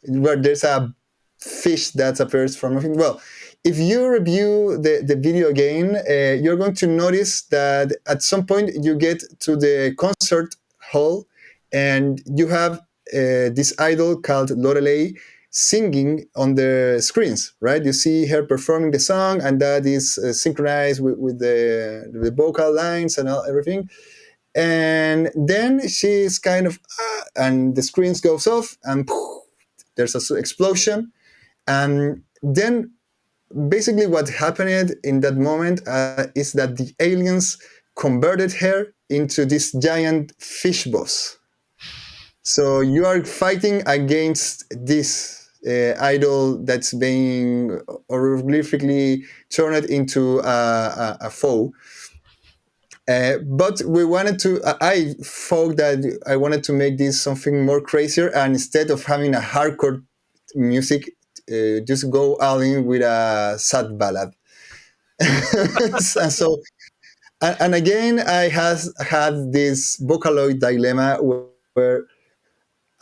there's a fish that appears from nothing. Well, if you review the video again, you're going to notice that at some point you get to the concert hall and you have this idol called Lorelei singing on the screens, right? You see her performing the song, and that is synchronized with the vocal lines and everything. And then she's kind of, and the screens goes off, and poof, there's an explosion. And then basically what happened in that moment is that the aliens converted her into this giant fish boss. So you are fighting against this idol that's being horrifically turned into a foe. But we wanted to. I thought that I wanted to make this something more crazier, and instead of having a hardcore music, just go all in with a sad ballad. And so, and again, I has had this Vocaloid dilemma where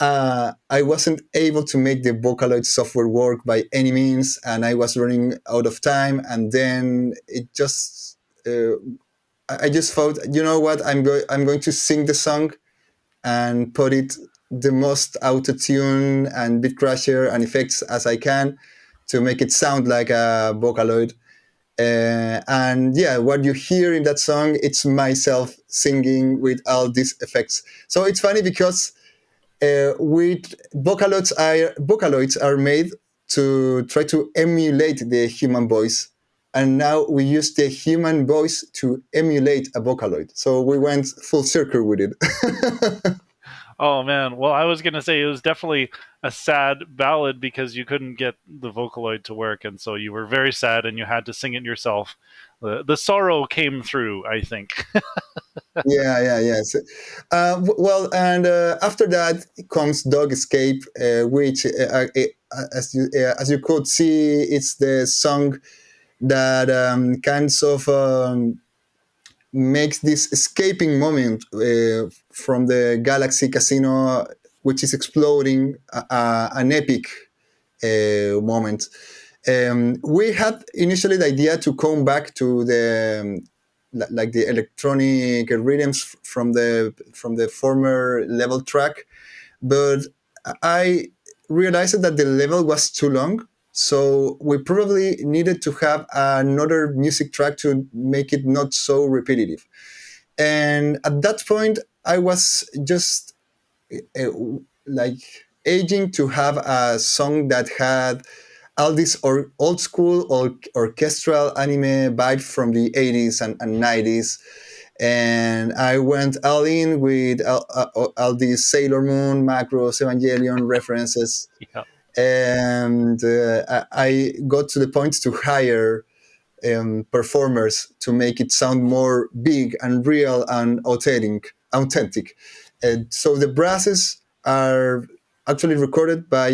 I wasn't able to make the Vocaloid software work by any means, and I was running out of time, and then it just. I just thought, you know what, I'm going to sing the song and put it the most auto tune and bit crusher and effects as I can to make it sound like a Vocaloid. And yeah, what you hear in that song, it's myself singing with all these effects. So it's funny because with Vocaloids are made to try to emulate the human voice. And now we use the human voice to emulate a Vocaloid. So we went full circle with it. oh man. Well, I was gonna say it was definitely a sad ballad because you couldn't get the Vocaloid to work, and so you were very sad, and you had to sing it yourself. The sorrow came through, I think. Yes. Well, and after that comes Dog Escape, which, as you could see, it's the song that kinds of makes this escaping moment from the Galaxy Casino, which is exploding, an epic moment. We had initially the idea to come back to like the electronic rhythms from the former level track, but I realized that the level was too long. So we probably needed to have another music track to make it not so repetitive. And at that point, I was just uh, like aging to have a song that had all this old school or orchestral anime vibe from the 80s and 90s. And I went all in with all these Sailor Moon, Macross, Evangelion references. Yeah. And I got to the point to hire performers to make it sound more big and real and authentic. And so the brasses are actually recorded by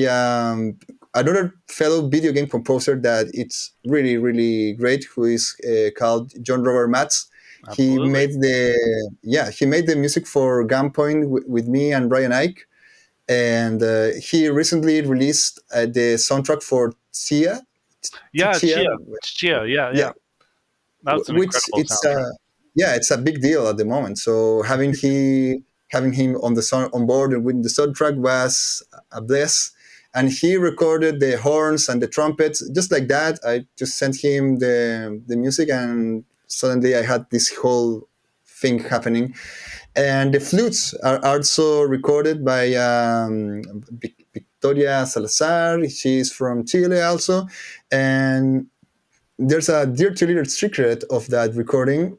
another fellow video game composer that it's really really great, who is called John Robert Matz. Absolutely. He made the music for Gunpoint with me and Brian Ike, and he recently released the soundtrack for Yeah, Chia, Chia. Yeah, yeah, yeah. That's an which incredible soundtrack. it's a big deal at the moment. So having him on on board with the soundtrack was a bless. And he recorded the horns and the trumpets just like that. I just sent him the music, and suddenly I had this whole thing happening. And the flutes are also recorded by Victoria Salazar. She's from Chile also, and there's a dirty little secret of that recording.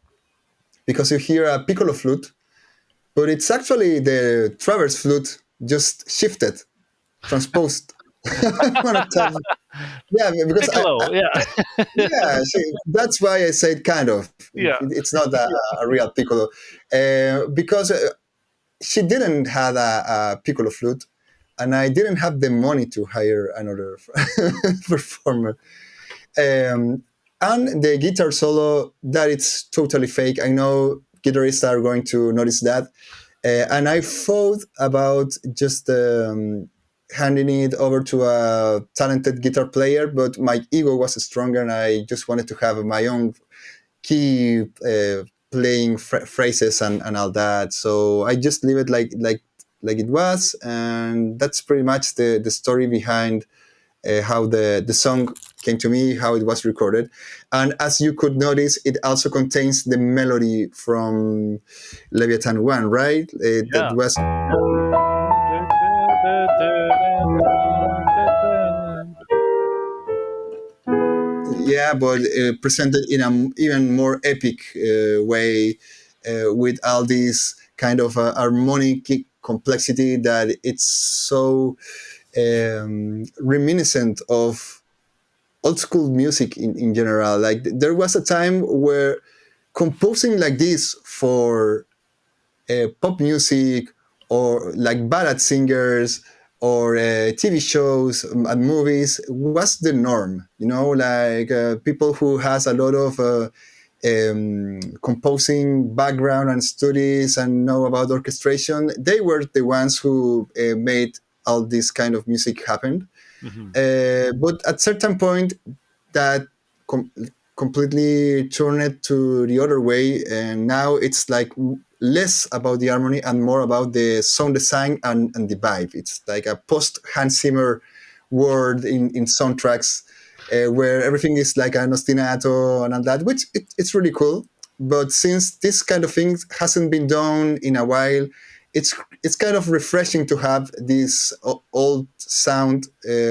because you hear a piccolo flute, but it's actually the traverse flute just shifted, transposed. One of time. Yeah, because Piccolo, yeah. yeah, that's why I said kind of. Yeah. It's not a real piccolo, because she didn't have a piccolo flute, and I didn't have the money to hire another performer. Um, and the guitar solo, that it's totally fake. I know guitarists are going to notice that. And I thought about just handing it over to a talented guitar player, but my ego was stronger, and I just wanted to have my own key playing phrases and all that. So I just leave it like it was, and that's pretty much the story behind how the song came to me, how it was recorded. And as you could notice, it also contains the melody from Leviathan 1, right? That Yeah. was, yeah, but presented in an even more epic way, with all this kind of harmonic complexity that it's so reminiscent of old school music in general. Like there was a time where composing like this for pop music, or like ballad singers, or TV shows and movies was the norm. You know, like people who has a lot of composing background and studies and know about orchestration. They were the ones who made all this kind of music happen. Mhm. But at certain point, that com- completely turned it to the other way, and now it's like less about the harmony and more about the sound design and the vibe. It's like a post Hans Zimmer world in soundtracks, where everything is like an ostinato and all that, which it's really cool. But since this kind of thing hasn't been done in a while, it's kind of refreshing to have this old sound,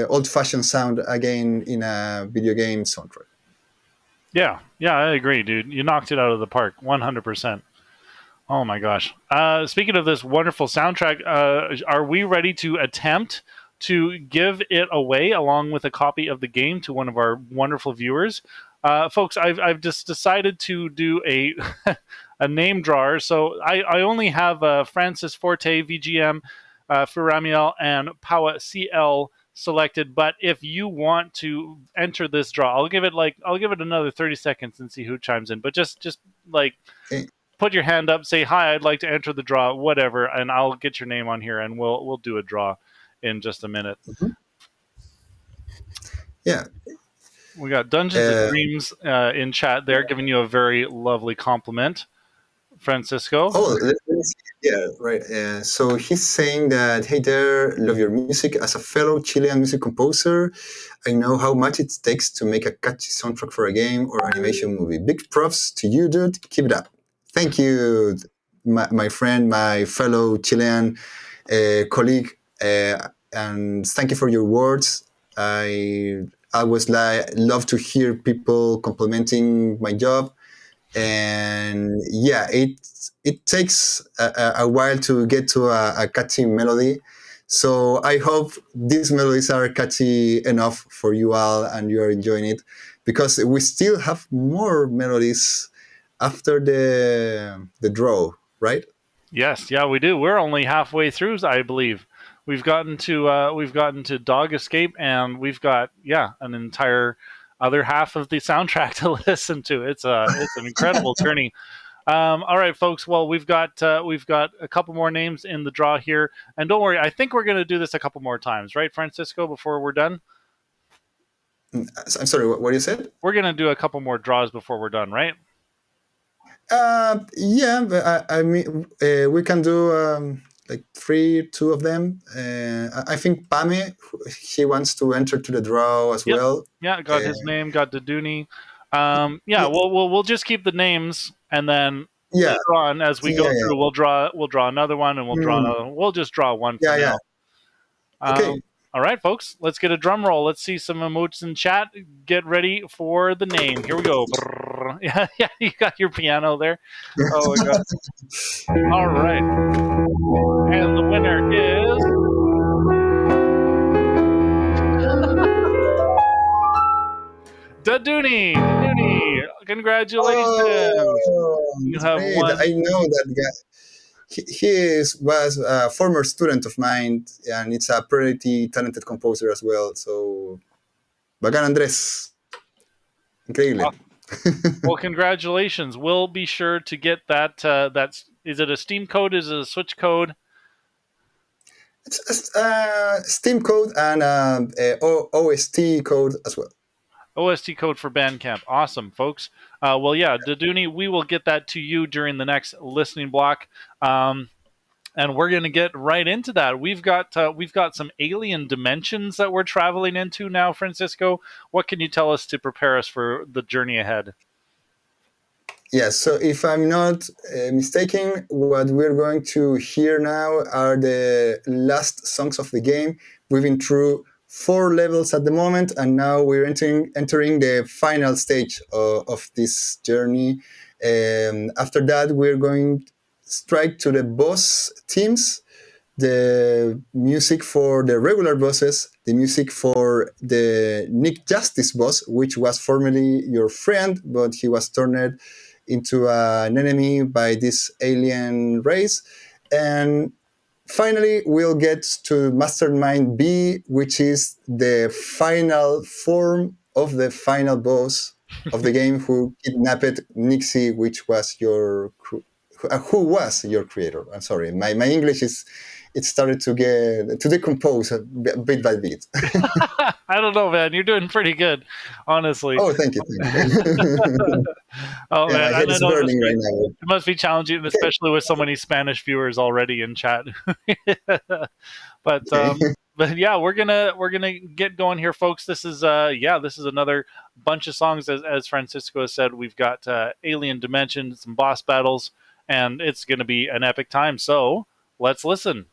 old fashioned sound again in a video game soundtrack. Yeah, I agree, dude. You knocked it out of the park, 100%. Oh my gosh. Speaking of this wonderful soundtrack, are we ready to attempt to give it away along with a copy of the game to one of our wonderful viewers? Folks, I've just decided to do a a name drawer. So I only have Francis Forte, VGM, Furamiel, and Paua CL selected. But if you want to enter this draw, I'll give it another 30 seconds and see who chimes in. But just like Okay. put your hand up, say hi, I'd like to enter the draw, whatever, and I'll get your name on here, and we'll do a draw in just a minute. Mhm. Yeah. We got Dungeons and Dreams in chat there, giving you a very lovely compliment, Francisco. Oh, let me see. Yeah, right. So he's saying that, hey there, love your music. As a fellow Chilean music composer, I know how much it takes to make a catchy soundtrack for a game or animation movie. Big props to you, dude. Keep it up. Thank you, my friend, my fellow Chilean colleague, and thank you for your words. I was like love to hear people complimenting my job, and yeah, it takes a while to get to a catchy melody. So I hope these melodies are catchy enough for you all and you are enjoying it, because we still have more melodies after the draw, right? Yes, yeah, we do. We're only halfway through, I believe. We've gotten to Dog Escape, and we've got an entire other half of the soundtrack to listen to. It's an incredible journey. All right, folks. Well, we've got a couple more names in the draw here, and don't worry. I think we're going to do this a couple more times, right, Francisco? Before we're done, I'm sorry, what you said? we're going to do a couple more draws before we're done, right? Yeah, but I mean, we can do like two of them. I think Pame, he wants to enter to the draw as Yep. well. Yeah, got his name, got Daduni. Yeah, Yeah, we'll just keep the names, and then yeah, later on, as we go yeah, through, we'll draw another one, and we'll draw Mm, another one. We'll just draw one for yeah, yeah. now. Okay. All right, folks, let's get a drum roll. Let's see some emotes in chat. Get ready for the name. Here we go. Yeah, yeah, you got your piano there. Oh my god. All right. And the winner is Daduni. Daduni. Congratulations. Oh, You that's have great. won. I know that guy. Was a former student of mine, and it's a pretty talented composer as well. So, bacán, Andrés. Increíble. Well, congratulations. We'll be sure to get that. That's is it a Steam code? Is it a Switch code? It's a Steam code and OST code as well. OST code for Bandcamp. Awesome, folks. Well, yeah, Daduni, we will get that to you during the next listening block. And we're going to get right into that. We've got some alien dimensions that we're traveling into now, Francisco. What can you tell us to prepare us for the journey ahead? Yes, so if I'm not mistaken, what we're going to hear now are the last songs of the game. We've been through 4 levels at the moment, and now we're entering the final stage of this journey. After that, we're going straight to the boss teams, the music for the regular bosses, the music for the Nick Justice boss, which was formerly your friend, but he was turned into an enemy by this alien race. And finally, we'll get to Mastermind B, which is the final form of the final boss of the game who kidnapped Nixie, which was your who was your creator. I'm sorry, my English is it started to decompose bit by bit. I don't know, man. You're doing pretty good, honestly. Oh, thank you. Oh Yeah, man, my head is burning right now. It must be challenging, especially with so many Spanish viewers already in chat. But Okay. but yeah, we're gonna get going here, folks. This is this is another bunch of songs as Francisco has said. We've got Alien Dimension, some boss battles, and it's gonna be an epic time. So let's listen.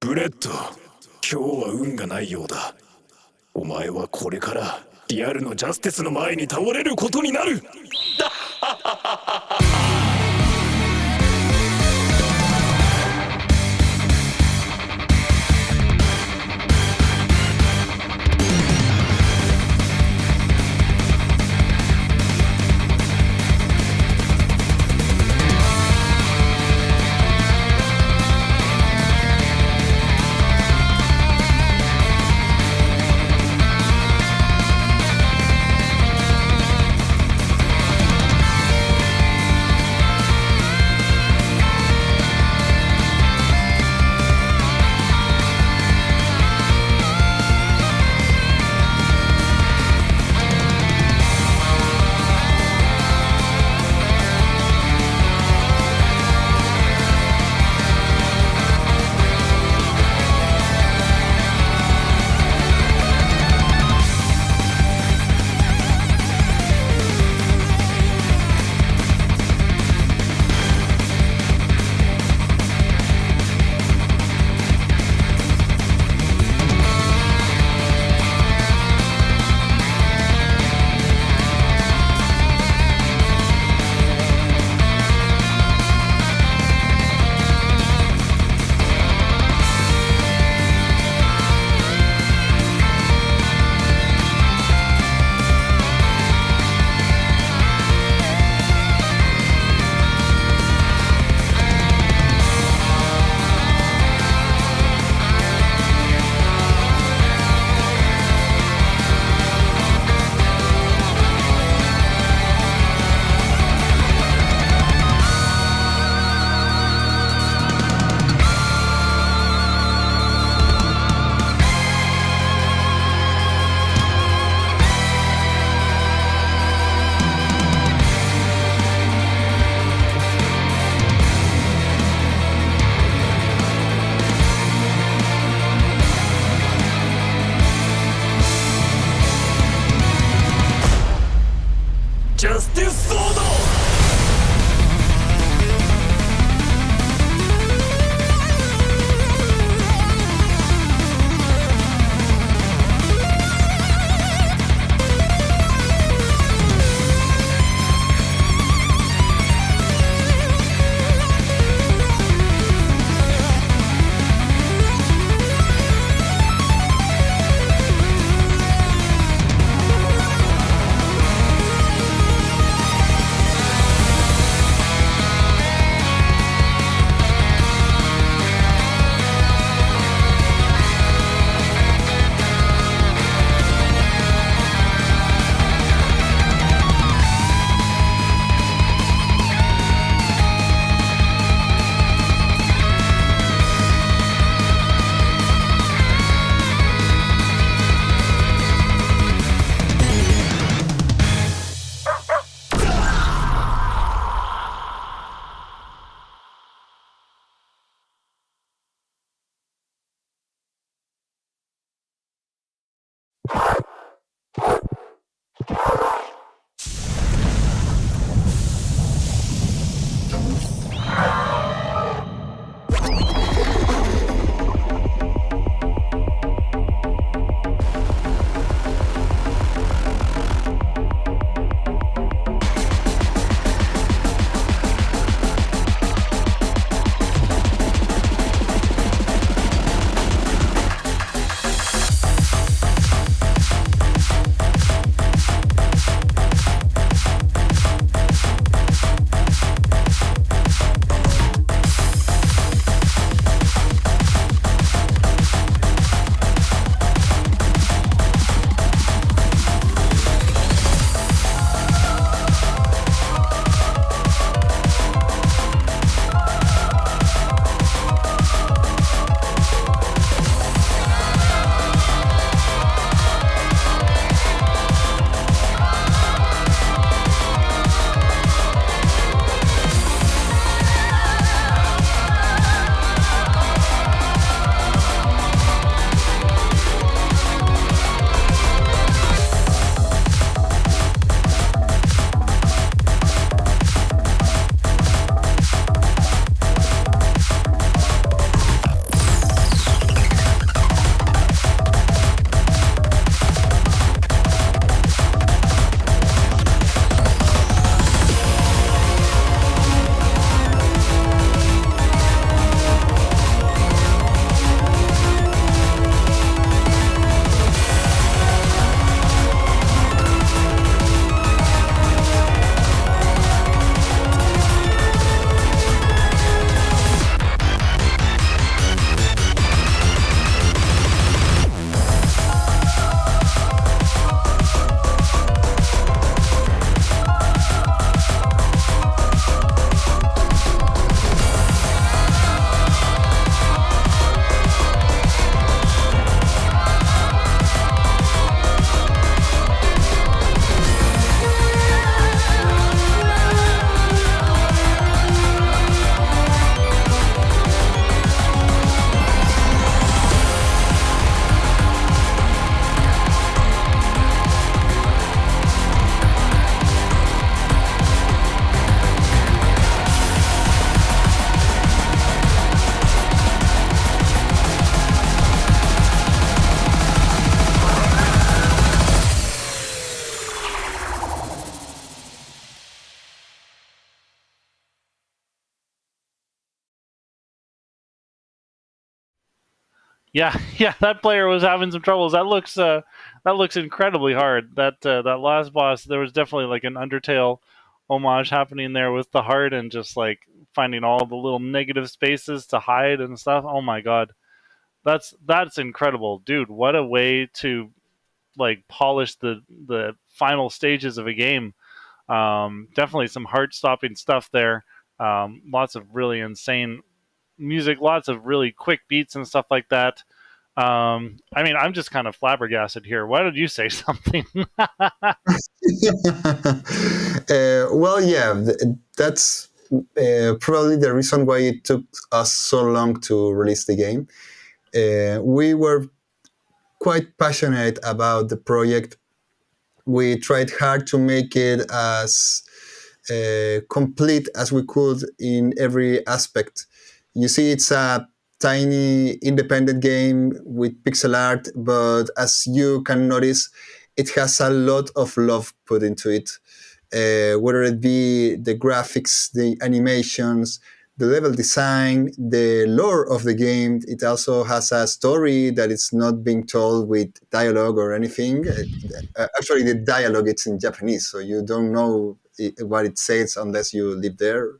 ブレッド、今日は運がないようだ。お前はこれからリアルのジャスティスの前に倒れることになる。Yeah, yeah, that player was having some troubles. That looks incredibly hard. That last boss, there was definitely like an Undertale homage happening there with the heart and just like finding all the little negative spaces to hide and stuff. Oh my god, that's incredible, dude. What a way to like polish the final stages of a game. Definitely some heart stopping stuff there. Lots of really insane music, lots of really quick beats and stuff like that. I mean, I'm just kind of flabbergasted here. Why don't you say something? Well, yeah, that's probably the reason why it took us so long to release the game. We were quite passionate about the project. We tried hard to make it as complete as we could in every aspect. You see, it's a tiny independent game with pixel art, but as you can notice, it has a lot of love put into it. Whether it be the graphics, the animations, the level design, the lore of the game. It also has a story that is not being told with dialogue or anything. Actually, the dialogue it's in Japanese, so you don't know what it says unless you live there.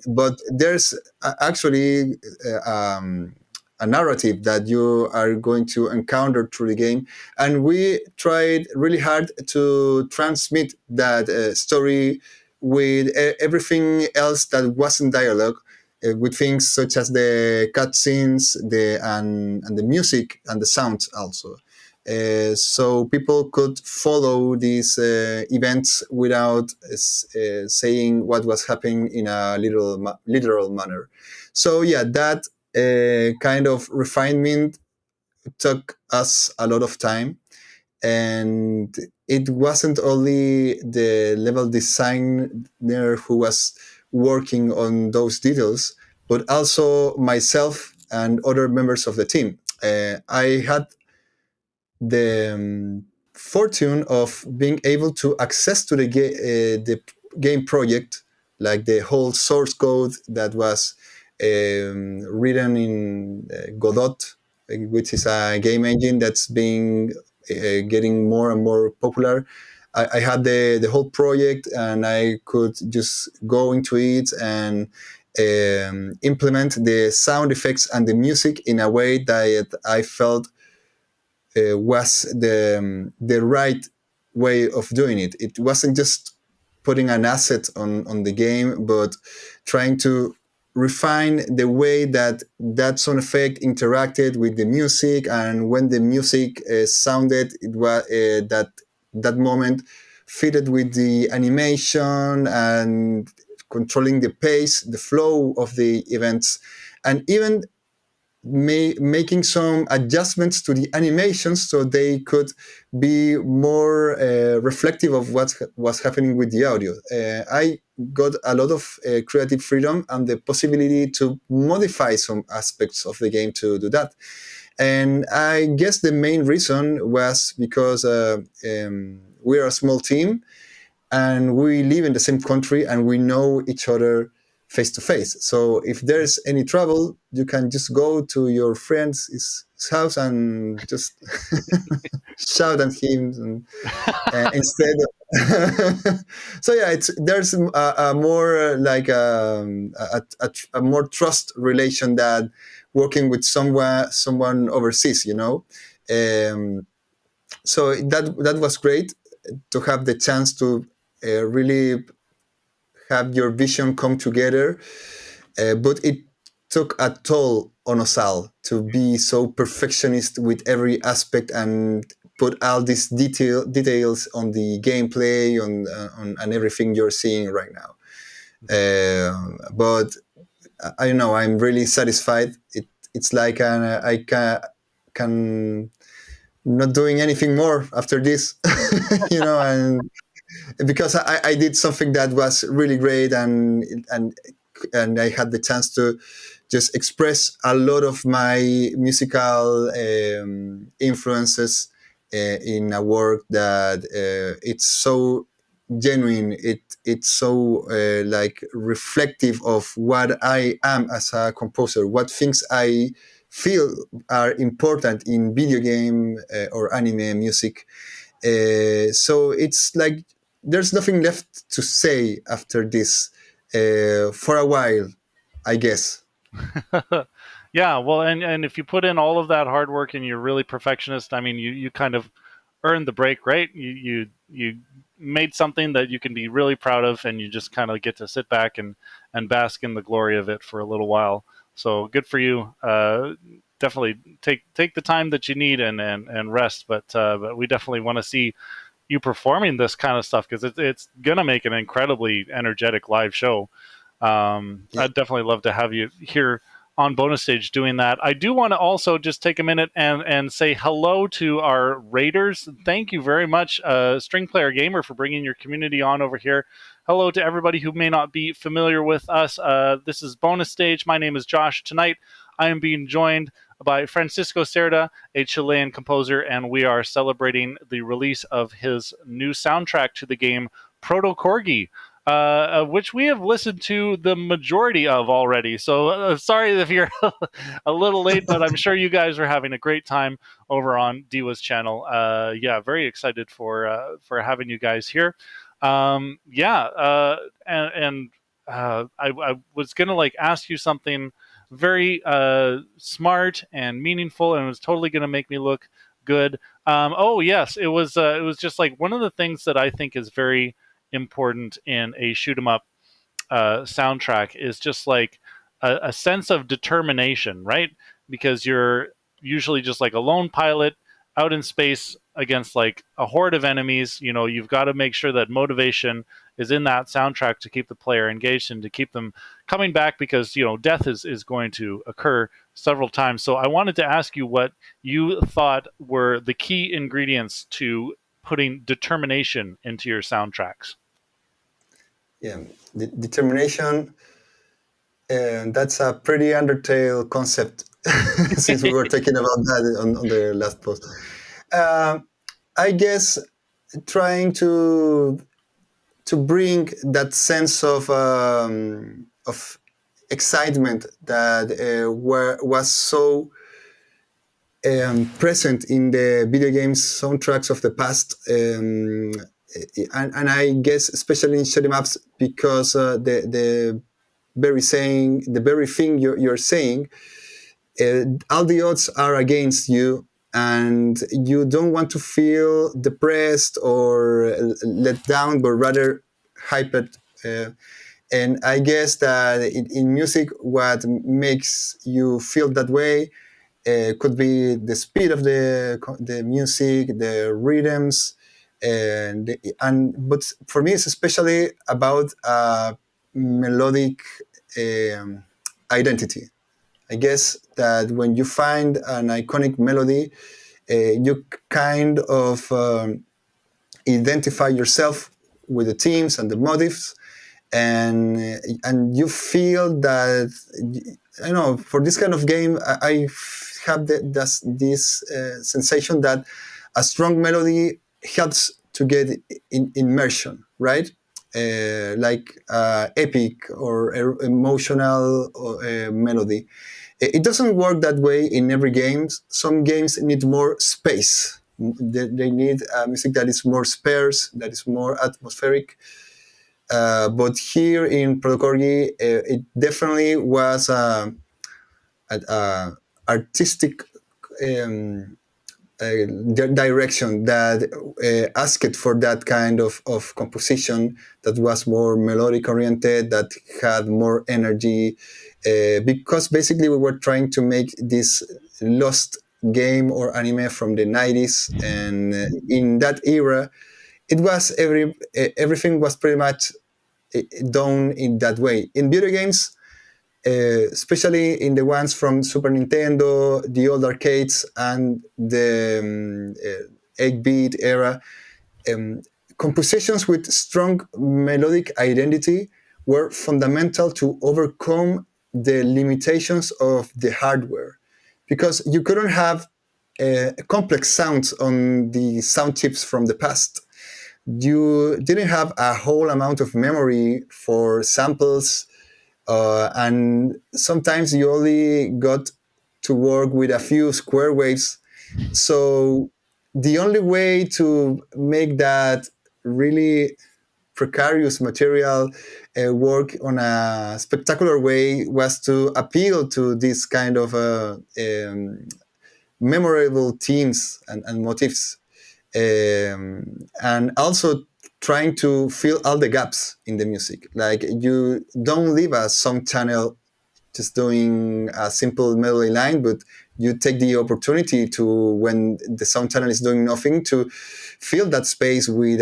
But there's actually a narrative that you are going to encounter through the game, and we tried really hard to transmit that story with everything else that wasn't dialogue. With things such as the cutscenes, and the music and the sounds also, so people could follow these events without saying what was happening in a literal manner. So yeah, that kind of refinement took us a lot of time, and it wasn't only the level designer who was working on those details, but also myself and other members of the team. I had the fortune of being able to access to the game project, like the whole source code that was written in Godot, which is a game engine that's being getting more and more popular. I had the whole project, and I could just go into it and implement the sound effects and the music in a way that I felt was the right way of doing it. It wasn't just putting an asset on the game, but trying to refine the way that that sound effect interacted with the music, and when the music sounded, it was that moment fitted with the animation and controlling the pace, the flow of the events, and even making some adjustments to the animations so they could be more reflective of what was happening with the audio. I got a lot of creative freedom and the possibility to modify some aspects of the game to do that. And I guess the main reason was because we're a small team, and we live in the same country, and we know each other face to face. So if there's any trouble, you can just go to your friend's house and just shout at him, and, instead so yeah, there's a more like a more trust relation than working with someone overseas, so that was great to have the chance to really have your vision come together. But it took a toll on us all to be so perfectionist with every aspect and put all these details on the gameplay, on and everything you're seeing right now. But I don't know. I'm really satisfied. It's like I can not doing anything more after this, and because I did something that was really great, and I had the chance to just express a lot of my musical influences in a work that it's so genuine. It's so like reflective of what I am as a composer, what things I feel are important in video game or anime music. So it's like there's nothing left to say after this for a while, I guess. Yeah, well, and if you put in all of that hard work and you're really perfectionist, I mean, you kind of earned the break, right? You made something that you can be really proud of, and you just kind of get to sit back and bask in the glory of it for a little while. So good for you. Definitely take the time that you need and rest. But we definitely want to see you performing this kind of stuff because it's gonna make an incredibly energetic live show. Yeah. I'd definitely love to have you here on bonus stage doing that. I do want to also just take a minute and say hello to our raiders. Thank you very much, String Player Gamer, for bringing your community on over here. Hello to everybody who may not be familiar with us. This is bonus stage. My name is Josh. Tonight I am being joined by Francisco Cerda, a Chilean composer, and we are celebrating the release of his new soundtrack to the game ProtoCorgi, which we have listened to the majority of already. So sorry if you're a little late, but I'm sure you guys are having a great time over on Diwa's channel. Yeah, very excited for having you guys here. Yeah, I was gonna like ask you something very smart and meaningful, and it was totally gonna make me look good. Oh yes, it was just like one of the things that I think is very important in a shoot 'em up soundtrack is just like a sense of determination, right? Because you're usually just like a lone pilot out in space against like a horde of enemies. You know, you've got to make sure that motivation is in that soundtrack to keep the player engaged and to keep them coming back because, you know, death is going to occur several times. So I wanted to ask you what you thought were the key ingredients to putting determination into your soundtracks. Yeah, determination. And that's a pretty Undertale concept, since we were talking about that on the last post. I guess trying to bring that sense of excitement that was so present in the video games soundtracks of the past. And I guess especially in shoot 'em ups because the very thing you're saying, all the odds are against you, and you don't want to feel depressed or let down, but rather hyped. And I guess that in music, what makes you feel that way could be the speed of the music, the rhythms, but for me, it's especially about melodic um, identity. I guess that when you find an iconic melody, you kind of identify yourself with the themes and the motifs, and you feel that, I know, for this kind of game, I have this sensation that a strong melody helps to get in immersion, right? Like epic or emotional melody. It doesn't work that way in every game. Some games need more space. They need music that is more sparse, that is more atmospheric. But here in ProtoCorgi, it definitely was a artistic um, direction that asked for that kind of composition that was more melodic oriented, that had more energy, because basically we were trying to make this lost game or anime from the 90s, and in that era it was everything was pretty much done in that way. In video games, especially in the ones from Super Nintendo, the old arcades, and the 8-bit era, um, compositions with strong melodic identity were fundamental to overcome the limitations of the hardware, because you couldn't have complex sounds on the sound chips from the past. You didn't have a whole amount of memory for samples, and sometimes you only got to work with a few square waves. So the only way to make that really precarious material work on a spectacular way was to appeal to this kind of memorable themes and motifs, and also trying to fill all the gaps in the music. Like you don't leave a song channel just doing a simple melody line, but you take the opportunity to, when the sound channel is doing nothing, to fill that space with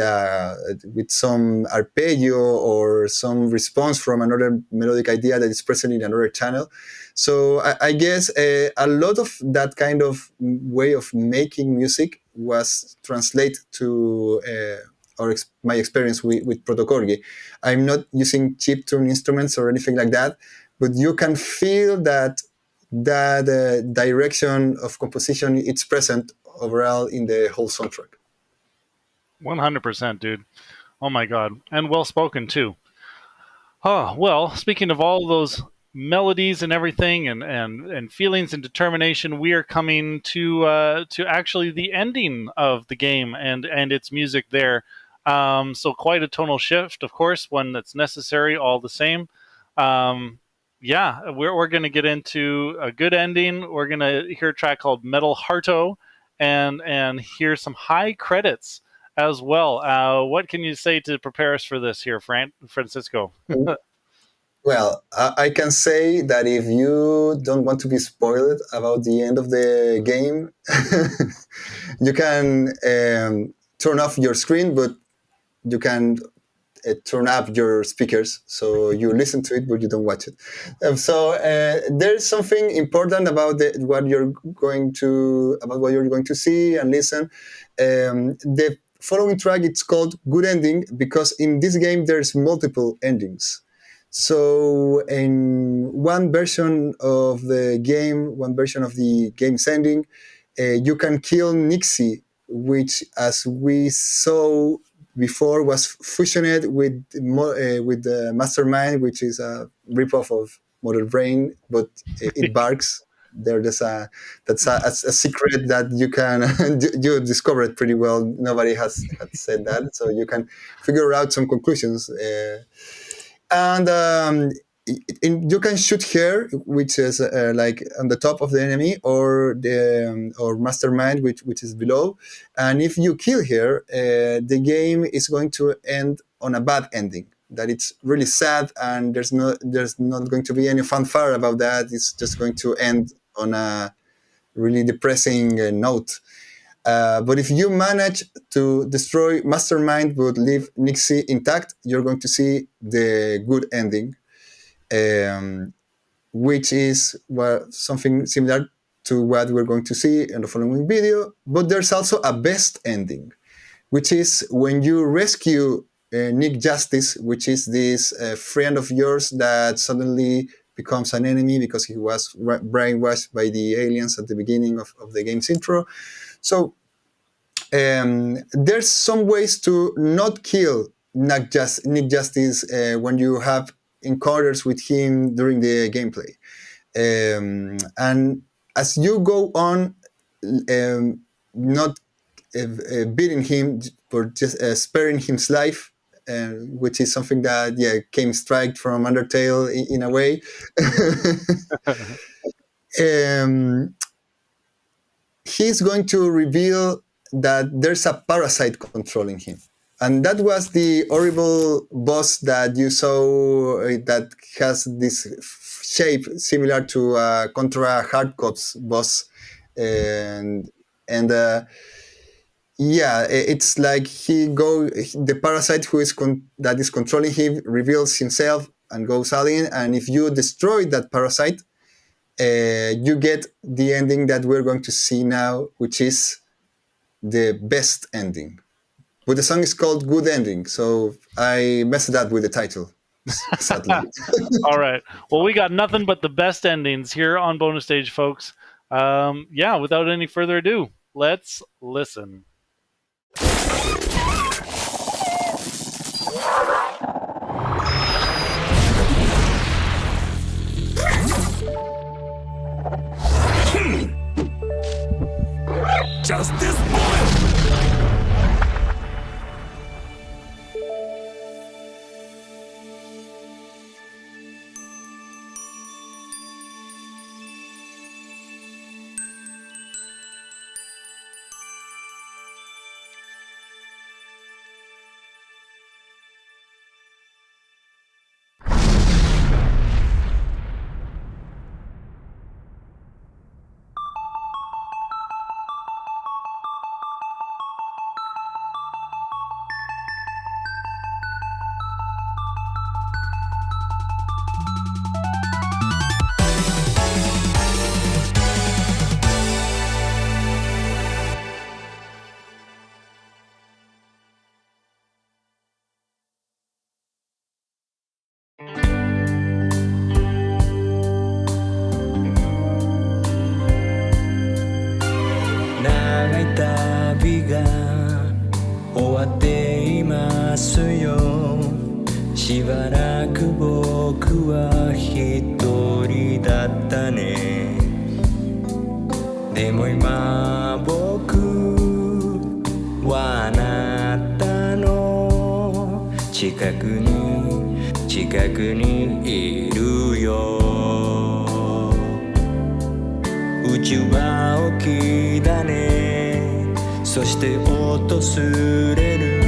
some arpeggio or some response from another melodic idea that is present in another channel. So I guess a lot of that kind of way of making music was translated to my experience with ProtoCorgi. I'm not using chip tune instruments or anything like that, but you can feel that direction of composition, it's present overall in the whole soundtrack. 100%, dude. Oh my god, and well spoken too. Oh well, speaking of all those melodies and everything, and feelings and determination, we are coming to actually the ending of the game and its music there. So quite a tonal shift, of course, one that's necessary all the same. Yeah, we're going to get into a good ending. We're going to hear a track called Metal Hearto, and hear some high credits as well. What can you say to prepare us for this here, Francisco? Well, I can say that if you don't want to be spoiled about the end of the game, you can turn off your screen, but you can turn up your speakers so you listen to it, but you don't watch it. So there's something important about what you're going to see and listen. The following track, it's called Good Ending, because in this game there's multiple endings. So in one version of the game's ending, you can kill Nixie, which, as we saw before, was fusioned with the Mastermind, which is a ripoff of Model Brain, but it barks. That's a secret that you can you discovered pretty well. Nobody has said that, so you can figure out some conclusions. And you can shoot her, which is like on the top of the enemy, or or Mastermind, which is below. And if you kill her, the game is going to end on a bad ending. That it's really sad, and there's not going to be any fanfare about that. It's just going to end on a really depressing note. But if you manage to destroy Mastermind but leave Nixie intact, you're going to see the good ending, which is something similar to what we're going to see in the following video. But there's also a best ending, which is when you rescue Nick Justice, which is this friend of yours that suddenly becomes an enemy because he was brainwashed by the aliens at the beginning of the game's intro. So there's some ways to not kill Nick Justice when you have encounters with him during the gameplay. And as you go on, not beating him, but just sparing his life, which is something that came straight from Undertale in a way. He's going to reveal that there's a parasite controlling him. And that was the horrible boss that you saw that has this shape similar to Contra Hard Corps boss. It's like the parasite that is controlling him reveals himself and goes all in. And if you destroy that parasite, you get the ending that we're going to see now, which is the best ending. But the song is called Good Ending, so I messed up with the title, sadly. All right. Well, we got nothing but the best endings here on Bonus Stage, folks. Without any further ado, let's listen. Justice Bullet!長い旅が終わっていますよ。しばらく僕は一人だったね。でも今僕はあなたの近くにいるよ。宇宙は大きだね。そして訪れる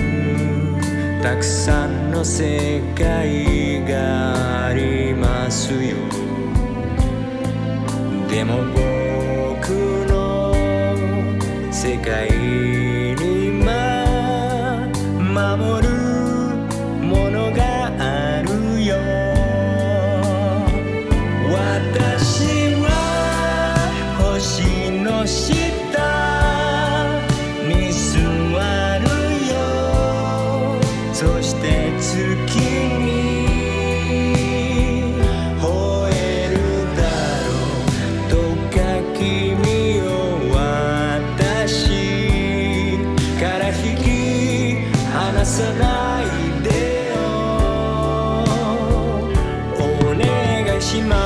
たくさんの世界がありますよ。でも僕の世界に守るものがあるよ。私は星の下に座るよ。そして月に吠えるだろう。どうか君を私から引き離さないでよ。お願いします。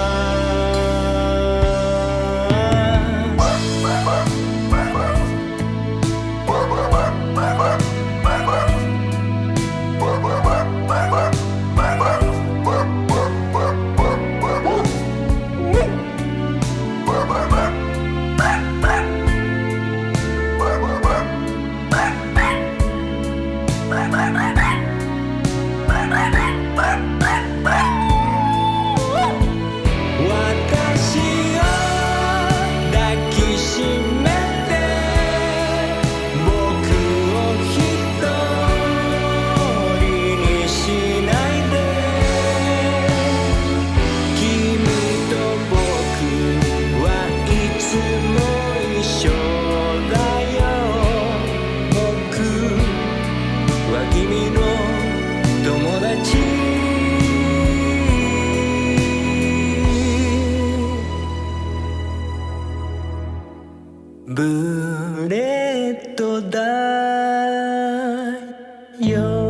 ブレッドだよ。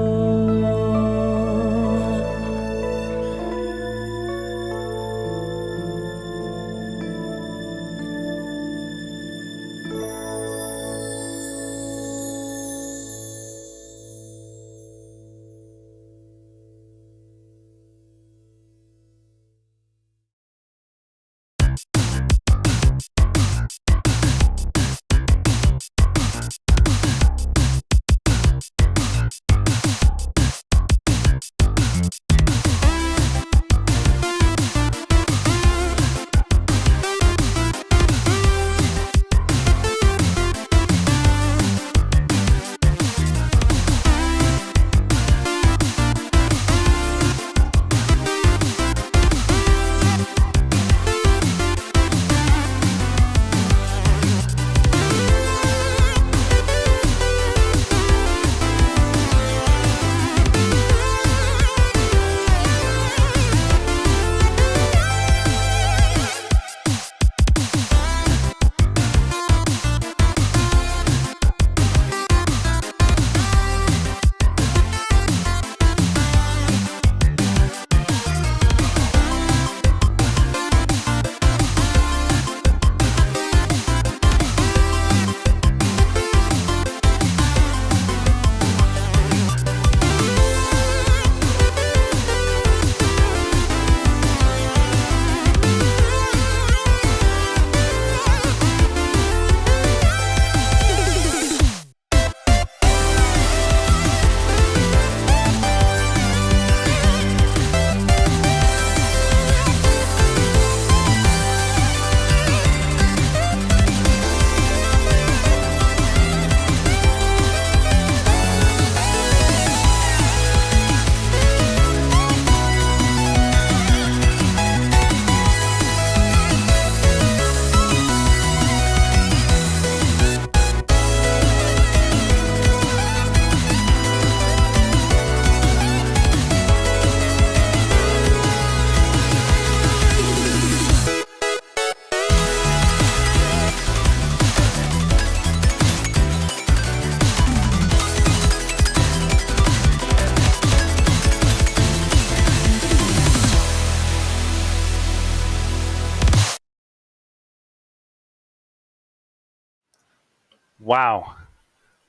Wow.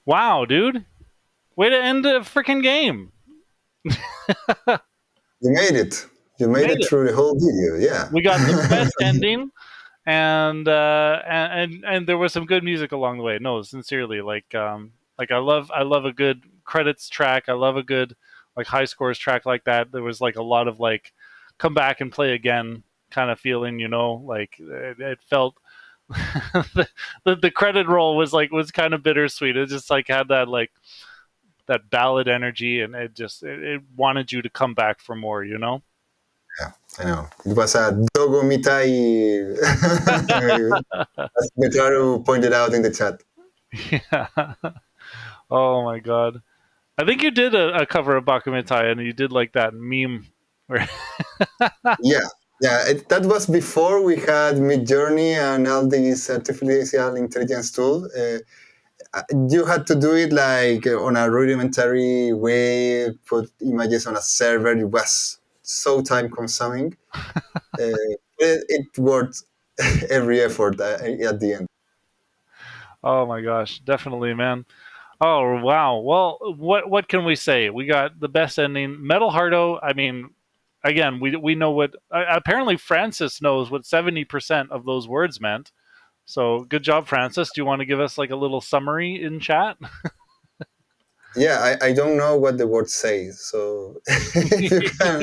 Wow, dude. Way to end the freaking game. You made it. You We made made it it. through the whole video. Yeah. We got the best ending, and there was some good music along the way. No, sincerely, like I love a good credits track. I love a good like high scores track like that. There was like a lot of like come back and play again kind of feeling, like it felt the credit roll was kind of bittersweet. It just like had that like that ballad energy, and it wanted you to come back for more. Yeah, I know. It was a Dogo Mitai, as Metaru pointed out in the chat. Yeah. Oh my god. I think you did a cover of Bakumitai, and you did like that meme where Yeah, yeah. That was before we had Midjourney and all these artificial intelligence tools. You had to do it like on a rudimentary way, put images on a server. It was so time consuming. It worth every effort at the end. oh my gosh, definitely, man. Oh wow. Well, what can we say? We got the best ending. Metal Hardo. I mean, again, we know what. Apparently, Francis knows what 70% of those words meant. So good job, Francis. Do you want to give us like a little summary in chat? Yeah, I don't know what the word says, so if you can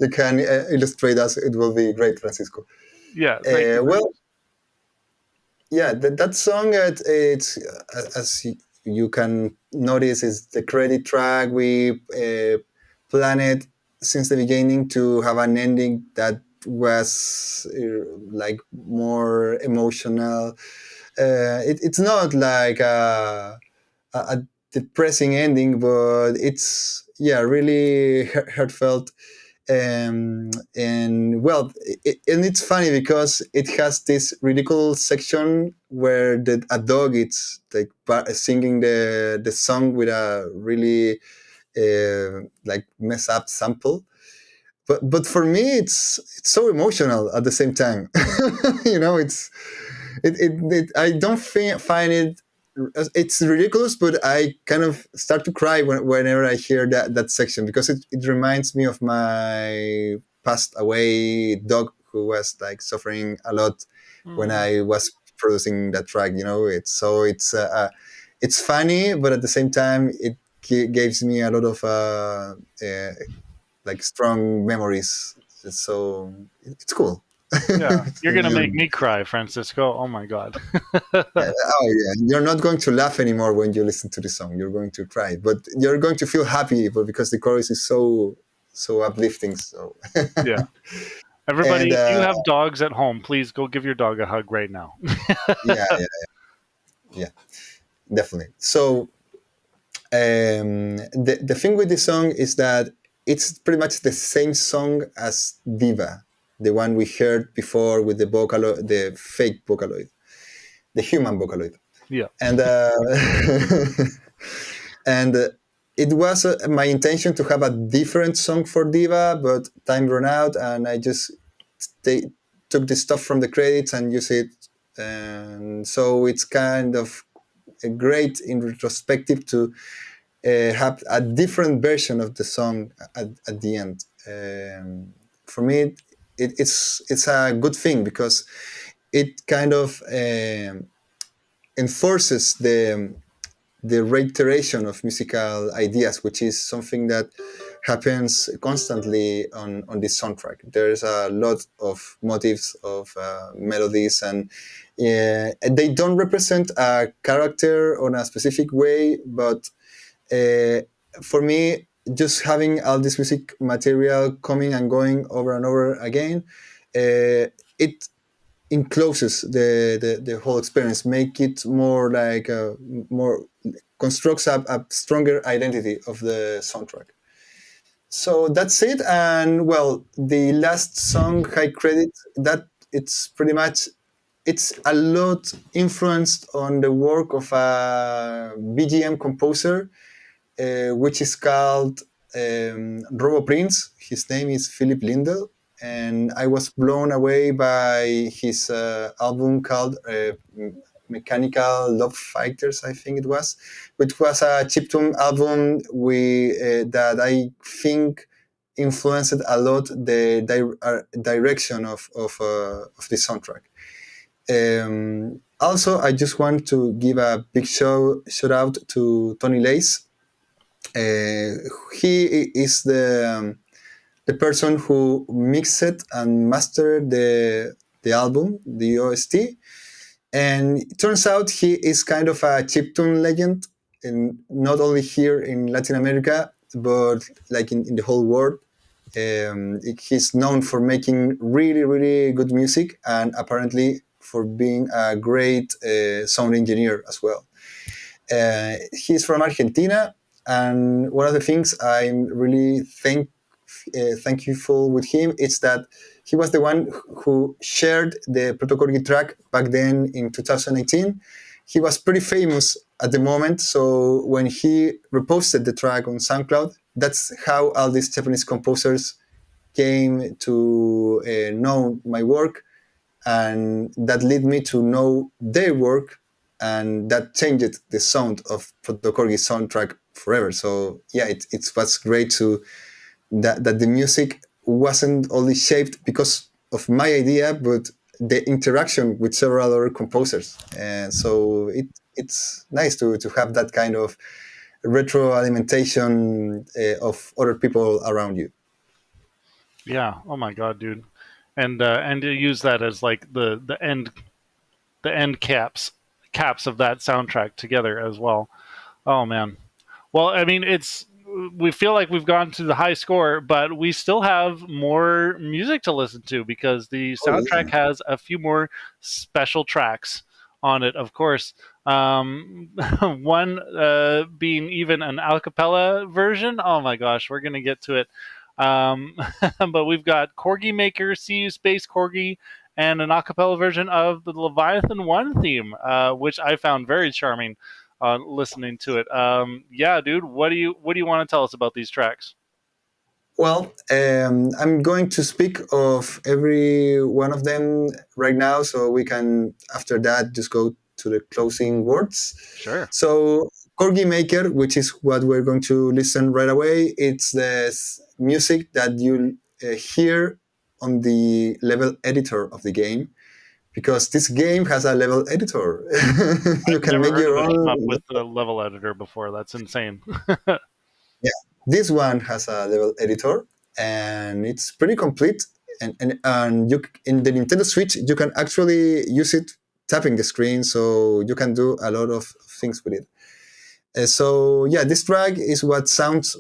you can illustrate us, it will be great, Francisco. Yeah. Thank you very Well, much. yeah, that song, it's as you can notice, is the credit track. We planned it since the beginning to have an ending that was like more emotional. It's not like a depressing ending, but it's, yeah, really heartfelt. And well, and it's funny because it has this ridiculous section where a dog is like singing the song with a really like mess up sample. But for me, it's so emotional at the same time. It's I don't find it, it's ridiculous, but I kind of start to cry whenever I hear that section, because it reminds me of my passed away dog, who was like suffering a lot when Mm. I was producing that track. It's funny, but at the same time, it gives me a lot of like strong memories. So it's cool. Yeah. You're gonna make And, me cry, Francisco. Oh my god. oh yeah, you're not going to laugh anymore when you listen to the song. You're going to cry, but you're going to feel happy, but because the chorus is so uplifting. So Yeah. and Everybody, if you have dogs at home, please go give your dog a hug right now. yeah, yeah, definitely. So the thing with this song is that it's pretty much the same song as Diva, the one we heard before with the Vocaloid, the fake Vocaloid, the human Vocaloid. Yeah. And and it was my intention to have a different song for Diva, but time ran out, and I just took the stuff from the credits and used it. And so it's kind of great in retrospective to have a different version of the song at the end. For me, it's a good thing, because it kind of enforces the reiteration of musical ideas, which is something that happens constantly on this soundtrack. There's a lot of motifs of melodies, and they don't represent a character on a specific way, but uh, for me, just having all this music material coming and going over and over again, it encloses the whole experience, make it more like more constructs a stronger identity of the soundtrack. So that's it. And well, the last song, High Credit, that it's pretty much, it's a lot influenced on the work of a BGM composer, which is called Robo Prince. His name is Philip Lindell, and I was blown away by his album called Mechanical Love Fighters, I think it was, which was a chiptune album that I think influenced a lot the direction of the soundtrack. Also, I just want to give a big shout out to Tony Lace. He is the person who mixed and mastered the album, the OST. And it turns out he is kind of a chiptune legend, and not only here in Latin America, but like in the whole world. He's known for making really, really good music, and apparently for being a great sound engineer as well. He's from Argentina, and one of the things I'm really thankful with him is that he was the one who shared the ProtoCorgi track back then in 2018. He was pretty famous at the moment, so when he reposted the track on SoundCloud, that's how all these Japanese composers came to know my work, and that led me to know their work, and that changed the sound of ProtoCorgi soundtrack forever. So yeah, it was great to that the music wasn't only shaped because of my idea, but the interaction with several other composers. And so it's nice to have that kind of retroalimentation of other people around you. Yeah. Oh my god, dude. And to use that as like the end caps of that soundtrack together as well. Oh man. Well, I mean, we feel like we've gone to the high score, but we still have more music to listen to because the soundtrack has a few more special tracks on it, of course. One being even an a cappella version. Oh my gosh, we're going to get to it. But we've got Corgi Maker, See You Space Corgi, and an a cappella version of the Leviathan 1 theme, which I found very charming listening to it. Yeah, dude, what do you want to tell us about these tracks? Well, I'm going to speak of every one of them right now, so we can after that just go to the closing words. Sure. So, Corgi Maker, which is what we're going to listen right away, it's the music that you hear on the level editor of the game, because this game has a level editor. You can make your own with the level editor before. That's insane. Yeah, this one has a level editor, and it's pretty complete. And you in the Nintendo Switch, you can actually use it tapping the screen, so you can do a lot of things with it. So yeah, this track is what sounds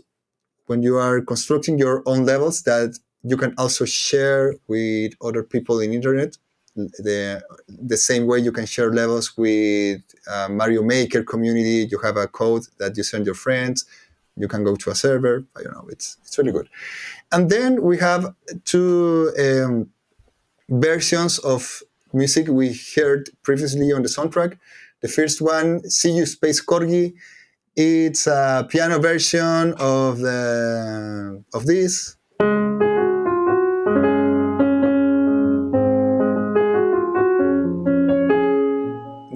when you are constructing your own levels that you can also share with other people in internet. The same way you can share levels with Mario Maker community. You have a code that you send your friends. You can go to a server. I don't know. It's really good. And then we have two versions of music we heard previously on the soundtrack. The first one, See You Space Corgi. It's a piano version of this.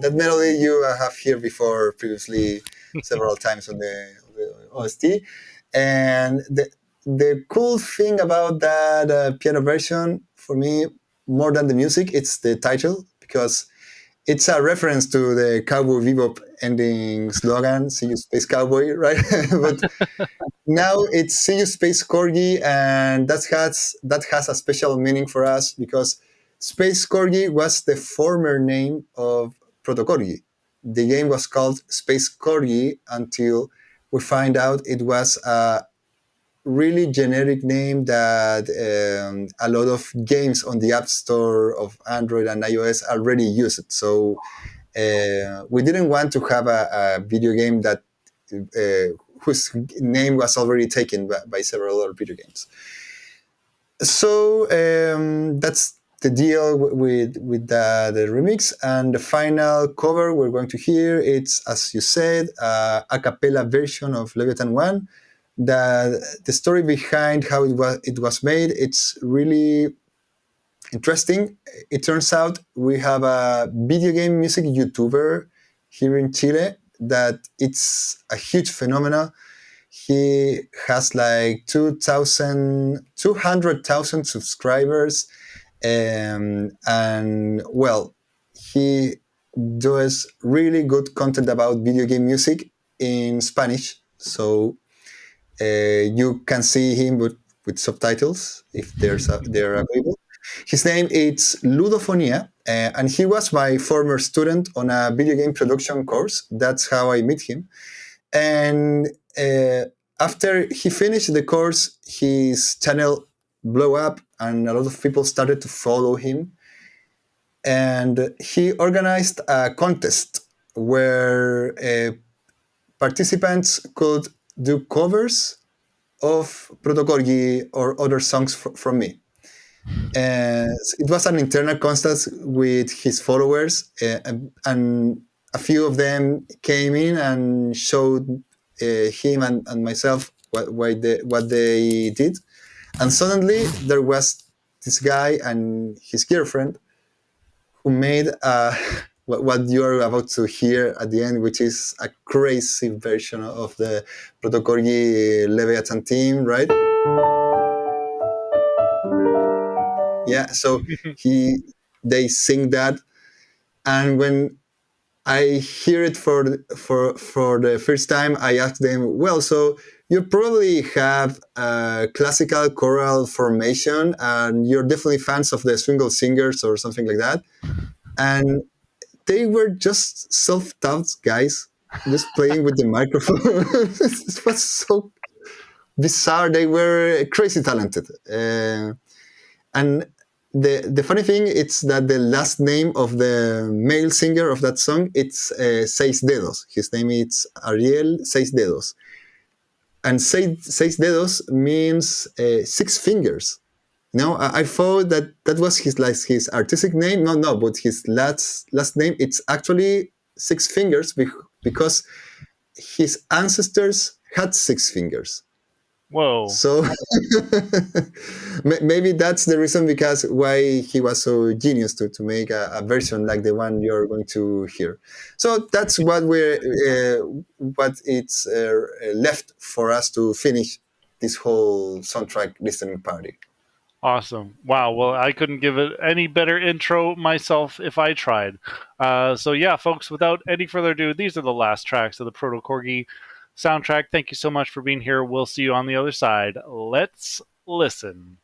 That melody you have heard before previously several times on the OST. And the cool thing about that piano version, for me, more than the music, it's the title, because it's a reference to the Cowboy Bebop ending slogan, "See You Space Cowboy," right? But now it's "See You Space Corgi," and that has a special meaning for us because Space Corgi was the former name of ProtoCorgi. The game was called Space Corgi until we find out it was a really generic name that a lot of games on the App Store of Android and iOS already use it. So we didn't want to have a video game that whose name was already taken by several other video games. So that's the deal with the remix. And the final cover we're going to hear, it's, as you said, a cappella version of Leviathan 1. The story behind how it was made, it's really interesting. It turns out we have a video game music YouTuber here in Chile that it's a huge phenomenon. He has like 200,000 subscribers, and well, he does really good content about video game music in Spanish. So you can see him with subtitles if they're available. His name is Ludofonia, and he was my former student on a video game production course. That's how I met him. And after he finished the course, his channel blew up, and a lot of people started to follow him. And he organized a contest where participants could do covers of ProtoCorgi or other songs from me. And it was an internal contest with his followers, and a few of them came in and showed him and myself what they did. And suddenly there was this guy and his girlfriend who made what you are about to hear at the end, which is a crazy version of the ProtoCorgi Leviathan theme, right? Yeah, so they sing that, and when I hear it for the first time, I ask them, well, so you probably have a classical choral formation, and you're definitely fans of the Swingle Singers or something like that. And they were just self-taught guys, just playing with the microphone. It was so bizarre. They were crazy talented. And the funny thing is that the last name of the male singer of that song, it's Seis Dedos. His name is Ariel Seis Dedos. And Seis Dedos means 6 fingers. No, I thought that was his artistic name. No, but his last name, it's actually 6 fingers because his ancestors had 6 fingers. Whoa. So maybe that's the reason because why he was so genius to make a version like the one you're going to hear. So that's what it's left for us to finish this whole soundtrack listening party. Awesome. Wow. Well, I couldn't give it any better intro myself if I tried. So yeah, folks, without any further ado, these are the last tracks of the ProtoCorgi soundtrack. Thank you so much for being here. We'll see you on the other side. Let's listen.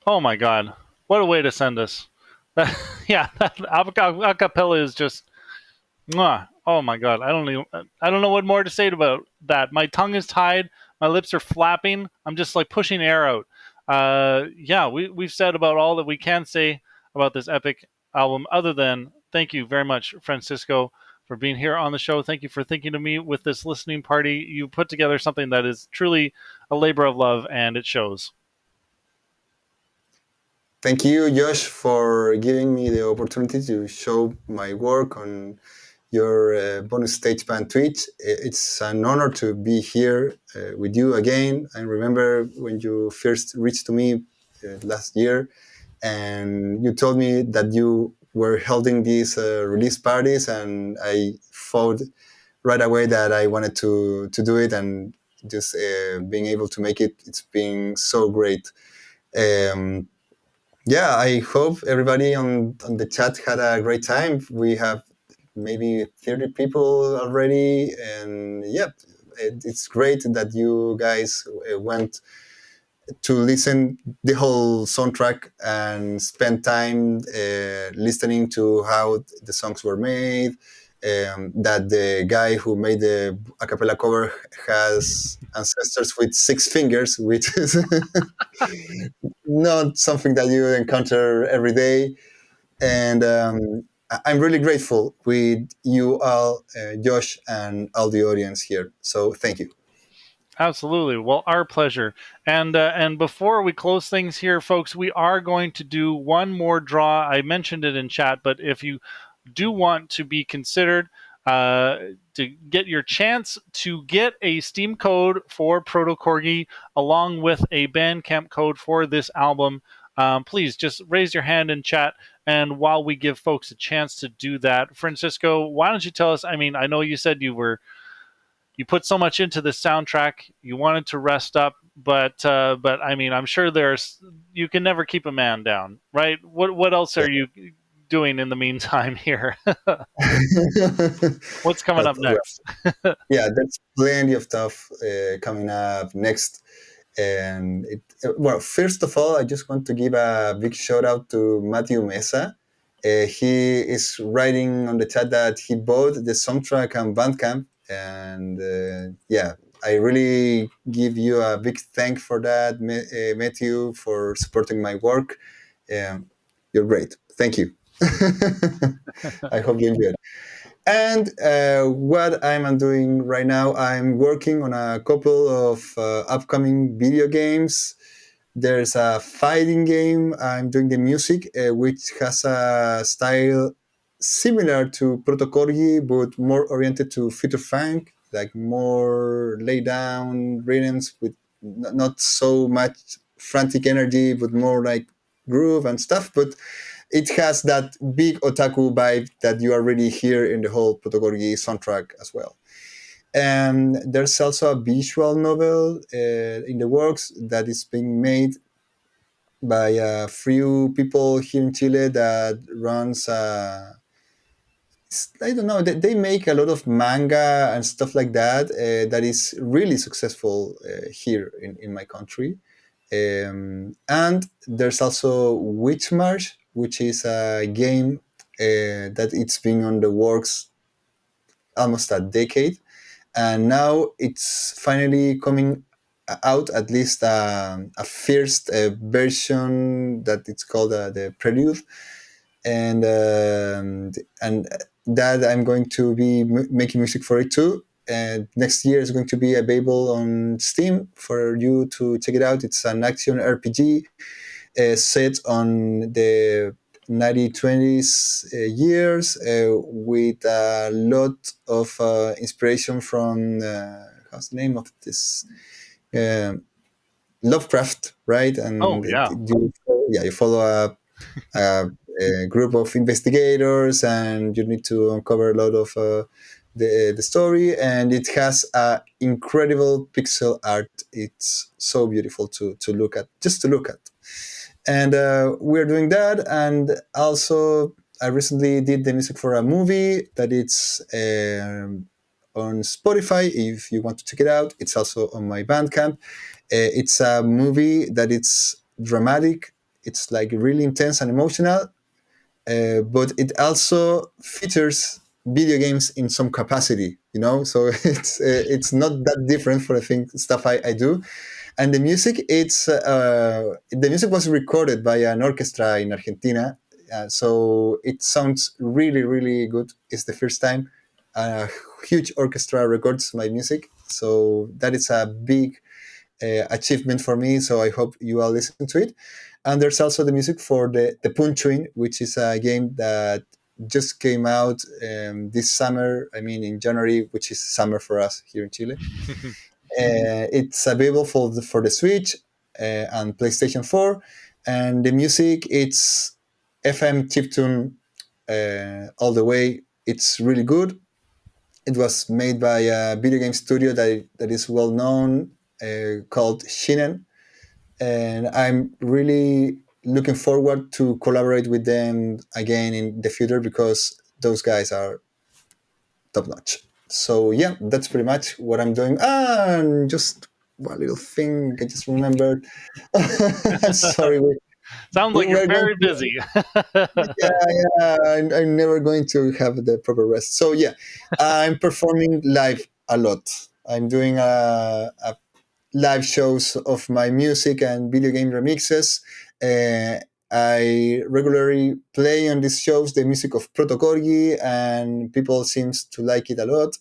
Oh my god, what a way to send us! Yeah, that acapella is just mwah. Oh my god, I don't know what more to say about that. My tongue is tied, my lips are flapping. I'm just like pushing air out. Yeah, we've said about all that we can say about this epic album. Other than thank you very much, Francisco, for being here on the show. Thank you for thinking of me with this listening party. You put together something that is truly a labor of love, and it shows. Thank you, Josh, for giving me the opportunity to show my work on your bonus stage band Twitch. It's an honor to be here with you again. I remember when you first reached to me last year, and you told me that you were holding these release parties, and I thought right away that I wanted to do it, and just being able to make it, it's been so great. Um, yeah, I hope everybody on the chat had a great time. We have maybe 30 people already, and yeah, it's great that you guys went to listen the whole soundtrack and spend time listening to how the songs were made. That the guy who made the a cappella cover has ancestors with 6 fingers, which is not something that you encounter every day. And I'm really grateful with you all, Josh, and all the audience here. So thank you. Absolutely. Well, our pleasure. And before we close things here, folks, we are going to do one more draw. I mentioned it in chat, but if you do want to be considered to get your chance to get a Steam code for ProtoCorgi along with a Bandcamp code for this album, please just raise your hand in chat. And while we give folks a chance to do that, Francisco, why don't you tell us? I mean, I know you said you put so much into this soundtrack. You wanted to rest up, but I mean, I'm sure there's you can never keep a man down, right? What else Yeah. are you doing in the meantime here? What's coming up Well, next? yeah, there's plenty of stuff coming up next. And well, first of all, I just want to give a big shout out to Matthew Mesa. He is writing on the chat that he bought the soundtrack on Bandcamp, and yeah, I really give you a big thank for that, Matthew, for supporting my work. Um, you're great. Thank you. I hope you enjoyed. And what I'm doing right now, I'm working on a couple of upcoming video games. There's a fighting game. I'm doing the music, which has a style similar to ProtoCorgi, but more oriented to future funk, like more lay down rhythms with not so much frantic energy, but more like groove and stuff. But it has that big otaku vibe that you already hear in the whole ProtoCorgi soundtrack as well. And there's also a visual novel in the works that is being made by a few people here in Chile that runs. I don't know. They make a lot of manga and stuff like that. That is really successful here in my country. And there's also Witchmarsh, which is a game that it's been on the works almost a decade, and now it's finally coming out. At least a first version that it's called the Prelude, and that I'm going to be making music for it too. And next year is going to be available on Steam for you to check it out. It's an action RPG set on the 1920s years with a lot of inspiration from how's the name of this uh, Lovecraft, right? Oh And yeah, you follow a group of investigators, and you need to uncover a lot of the story. And it has incredible pixel art. It's so beautiful to look at, just to look at. And we're doing that. And also, I recently did the music for a movie that it's on Spotify. If you want to check it out, it's also on my Bandcamp. It's a movie that it's dramatic. It's like really intense and emotional, but it also features video games in some capacity, so it's not that different for the thing stuff I do. And the music was recorded by an orchestra in Argentina, so it sounds really really good. It's the first time a huge orchestra records my music, so that is a big achievement for me. So I hope you all listen to it. And there's also the music for the Punchuin, which is a game that just came out this summer. I mean, in January, which is summer for us here in Chile. It's available for the Switch and PlayStation 4. And the music, it's FM chiptune all the way. It's really good. It was made by a video game studio that is well known, called Shinen, and I'm really looking forward to collaborate with them again in the future because those guys are top notch. So yeah, that's pretty much what I'm doing. And just one little thing I just remembered. Sorry, Sounds like you're we're going very busy. yeah, I'm never going to have the proper rest. So yeah, I'm performing live a lot. I'm doing a live shows of my music and video game remixes. I regularly play on these shows the music of ProtoCorgi, and people seems to like it a lot.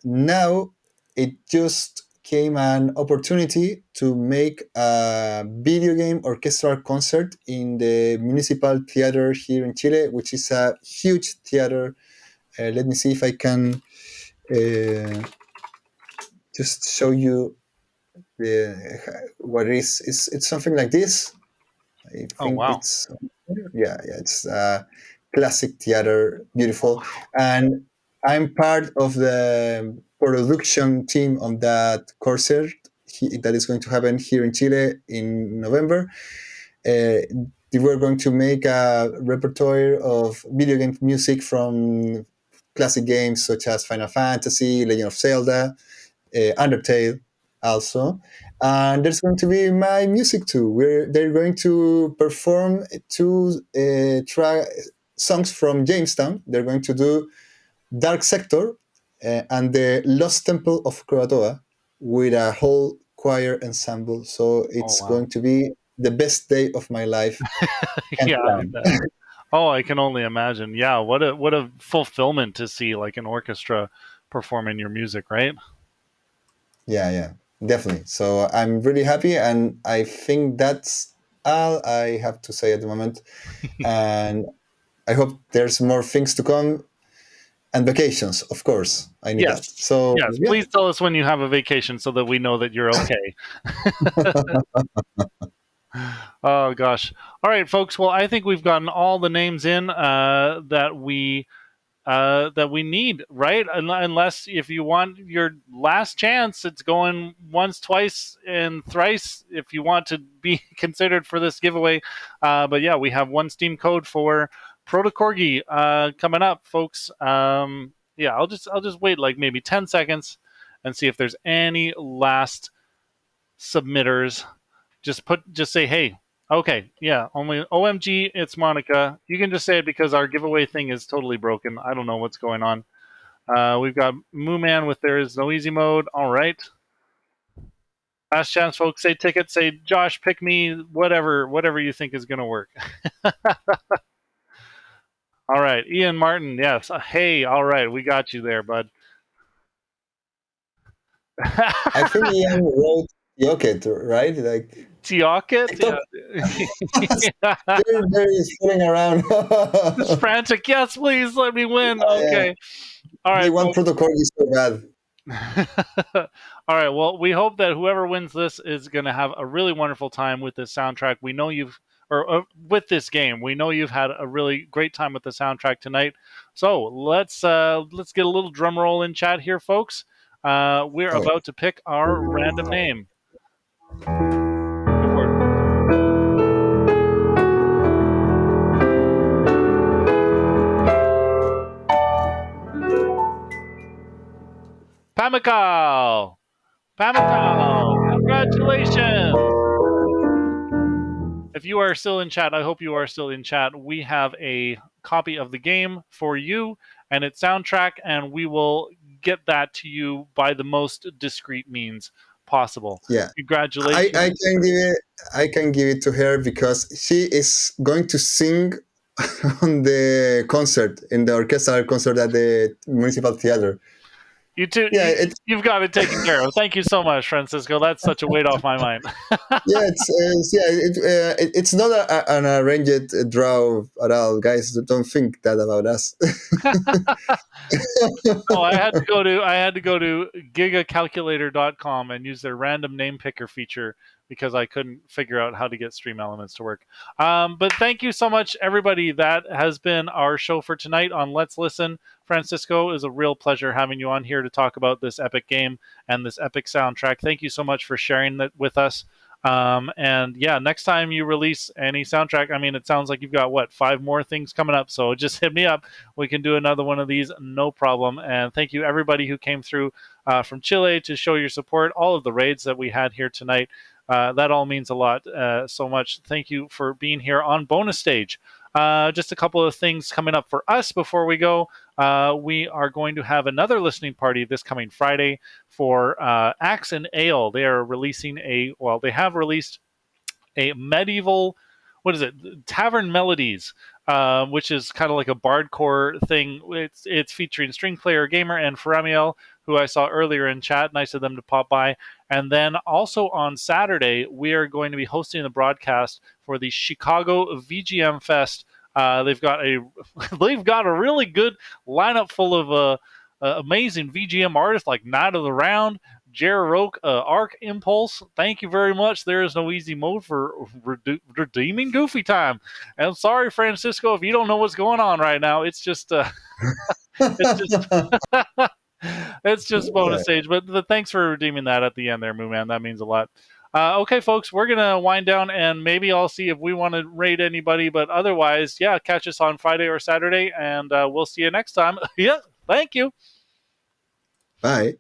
Now it just came an opportunity to make a video game orchestral concert in the municipal theater here in Chile, which is a huge theater. Let me see if I can just show you what it is. It's something like this. I Oh think wow. it's it's classic theater, beautiful, and I'm part of the production team on that concert that is going to happen here in Chile in November. Uh, we're going to make a repertoire of video game music from classic games such as Final Fantasy, Legend of Zelda, Undertale also. And there's going to be my music too. They're going to perform two songs from Jamestown. They're going to do Dark Sector and the Lost Temple of Croatoa with a whole choir ensemble. So Oh it's wow. going to be the best day of my life, hands Yeah, I down. bet. Oh, I can only imagine. Yeah, what a fulfillment to see like an orchestra performing your music, right? Yeah, definitely. So I'm really happy, and I think that's all I have to say at the moment. And I hope there's more things to come, and vacations, of course. I need that. Yes. So Yes. yeah, Please tell us when you have a vacation so that we know that you're okay. Oh gosh. All right, folks. Well, I think we've gotten all the names in that we need, right? Unless if you want your last chance, it's going once, twice, and thrice if you want to be considered for this giveaway. But yeah, we have one Steam code for ProtoCorgi coming up, folks. Yeah, I'll just wait like maybe 10 seconds and see if there's any last submitters. Just say hey. Okay, yeah, only OMG, it's Monica. You can just say it because our giveaway thing is totally broken. I don't know what's going on. We've got Moo Man with There Is No Easy Mode. All right. Last chance, folks. Say ticket. Say Josh, pick me. Whatever you think is going to work. All right. Ian Martin. Yes. Hey. All right. We got you there, bud. I think Ian wrote Yoket, right? Like Tiocket. TikTok, Yeah. there is fooling around. Just frantic. Yes, please let me win. Yeah, Okay. All they right, want folks. protocol is so bad. All right. Well, we hope that whoever wins this is going to have a really wonderful time with this soundtrack. We know with this game. We know you've had a really great time with the soundtrack tonight. So let's get a little drum roll in chat here, folks. We're Oh, about to pick our random name. Go for it. Pamukal. Pamukal. Congratulations. if you are still in chat, I hope you are still in chat. We have a copy of the game for you and its soundtrack, and we will get that to you by the most discreet means possible. Yeah, Congratulations. I can give it to her because she is going to sing on the concert in the orchestral concert at the municipal theater. You too. Yeah, it You've got it taken care of. Thank you so much, Francisco. That's such a weight off my mind. yeah it's not an arranged draw at all, guys. Don't think that about us. Oh, I had to go to gigacalculator.com and use their random name picker feature because I couldn't figure out how to get Stream Elements to work. But thank you so much, everybody. That has been our show for tonight on Let's Listen. Francisco, it is a real pleasure having you on here to talk about this epic game and this epic soundtrack. Thank you so much for sharing that with us. And yeah, next time you release any soundtrack, I mean, it sounds like you've got 5 more things coming up. So just hit me up. We can do another one of these, no problem. And thank you everybody who came through from Chile to show your support. All of the raids that we had here tonight, that all means a lot. So much. Thank you for being here on bonus stage. Just a couple of things coming up for us before we go. We are going to have another listening party this coming Friday for Axe and Ale. They are releasing they have released a medieval, Tavern Melodies, which is kind of like a bardcore thing. It's featuring String Player Gamer and Faramiel, who I saw earlier in chat. Nice of them to pop by. And then also on Saturday, we are going to be hosting the broadcast for the Chicago VGM Fest. They've got a really good lineup full of amazing VGM artists like Night of the Round, Jer Roke, Arc Impulse. Thank you very much. There is no easy mode for redeeming Goofy Time. And I'm sorry, Francisco, if you don't know what's going on right now. It's just it's just bonus stage. But thanks for redeeming that at the end there, Moo Man. That means a lot. Okay, folks, we're going to wind down, and maybe I'll see if we want to raid anybody. But otherwise, yeah, catch us on Friday or Saturday, and we'll see you next time. Yeah, thank you. Bye.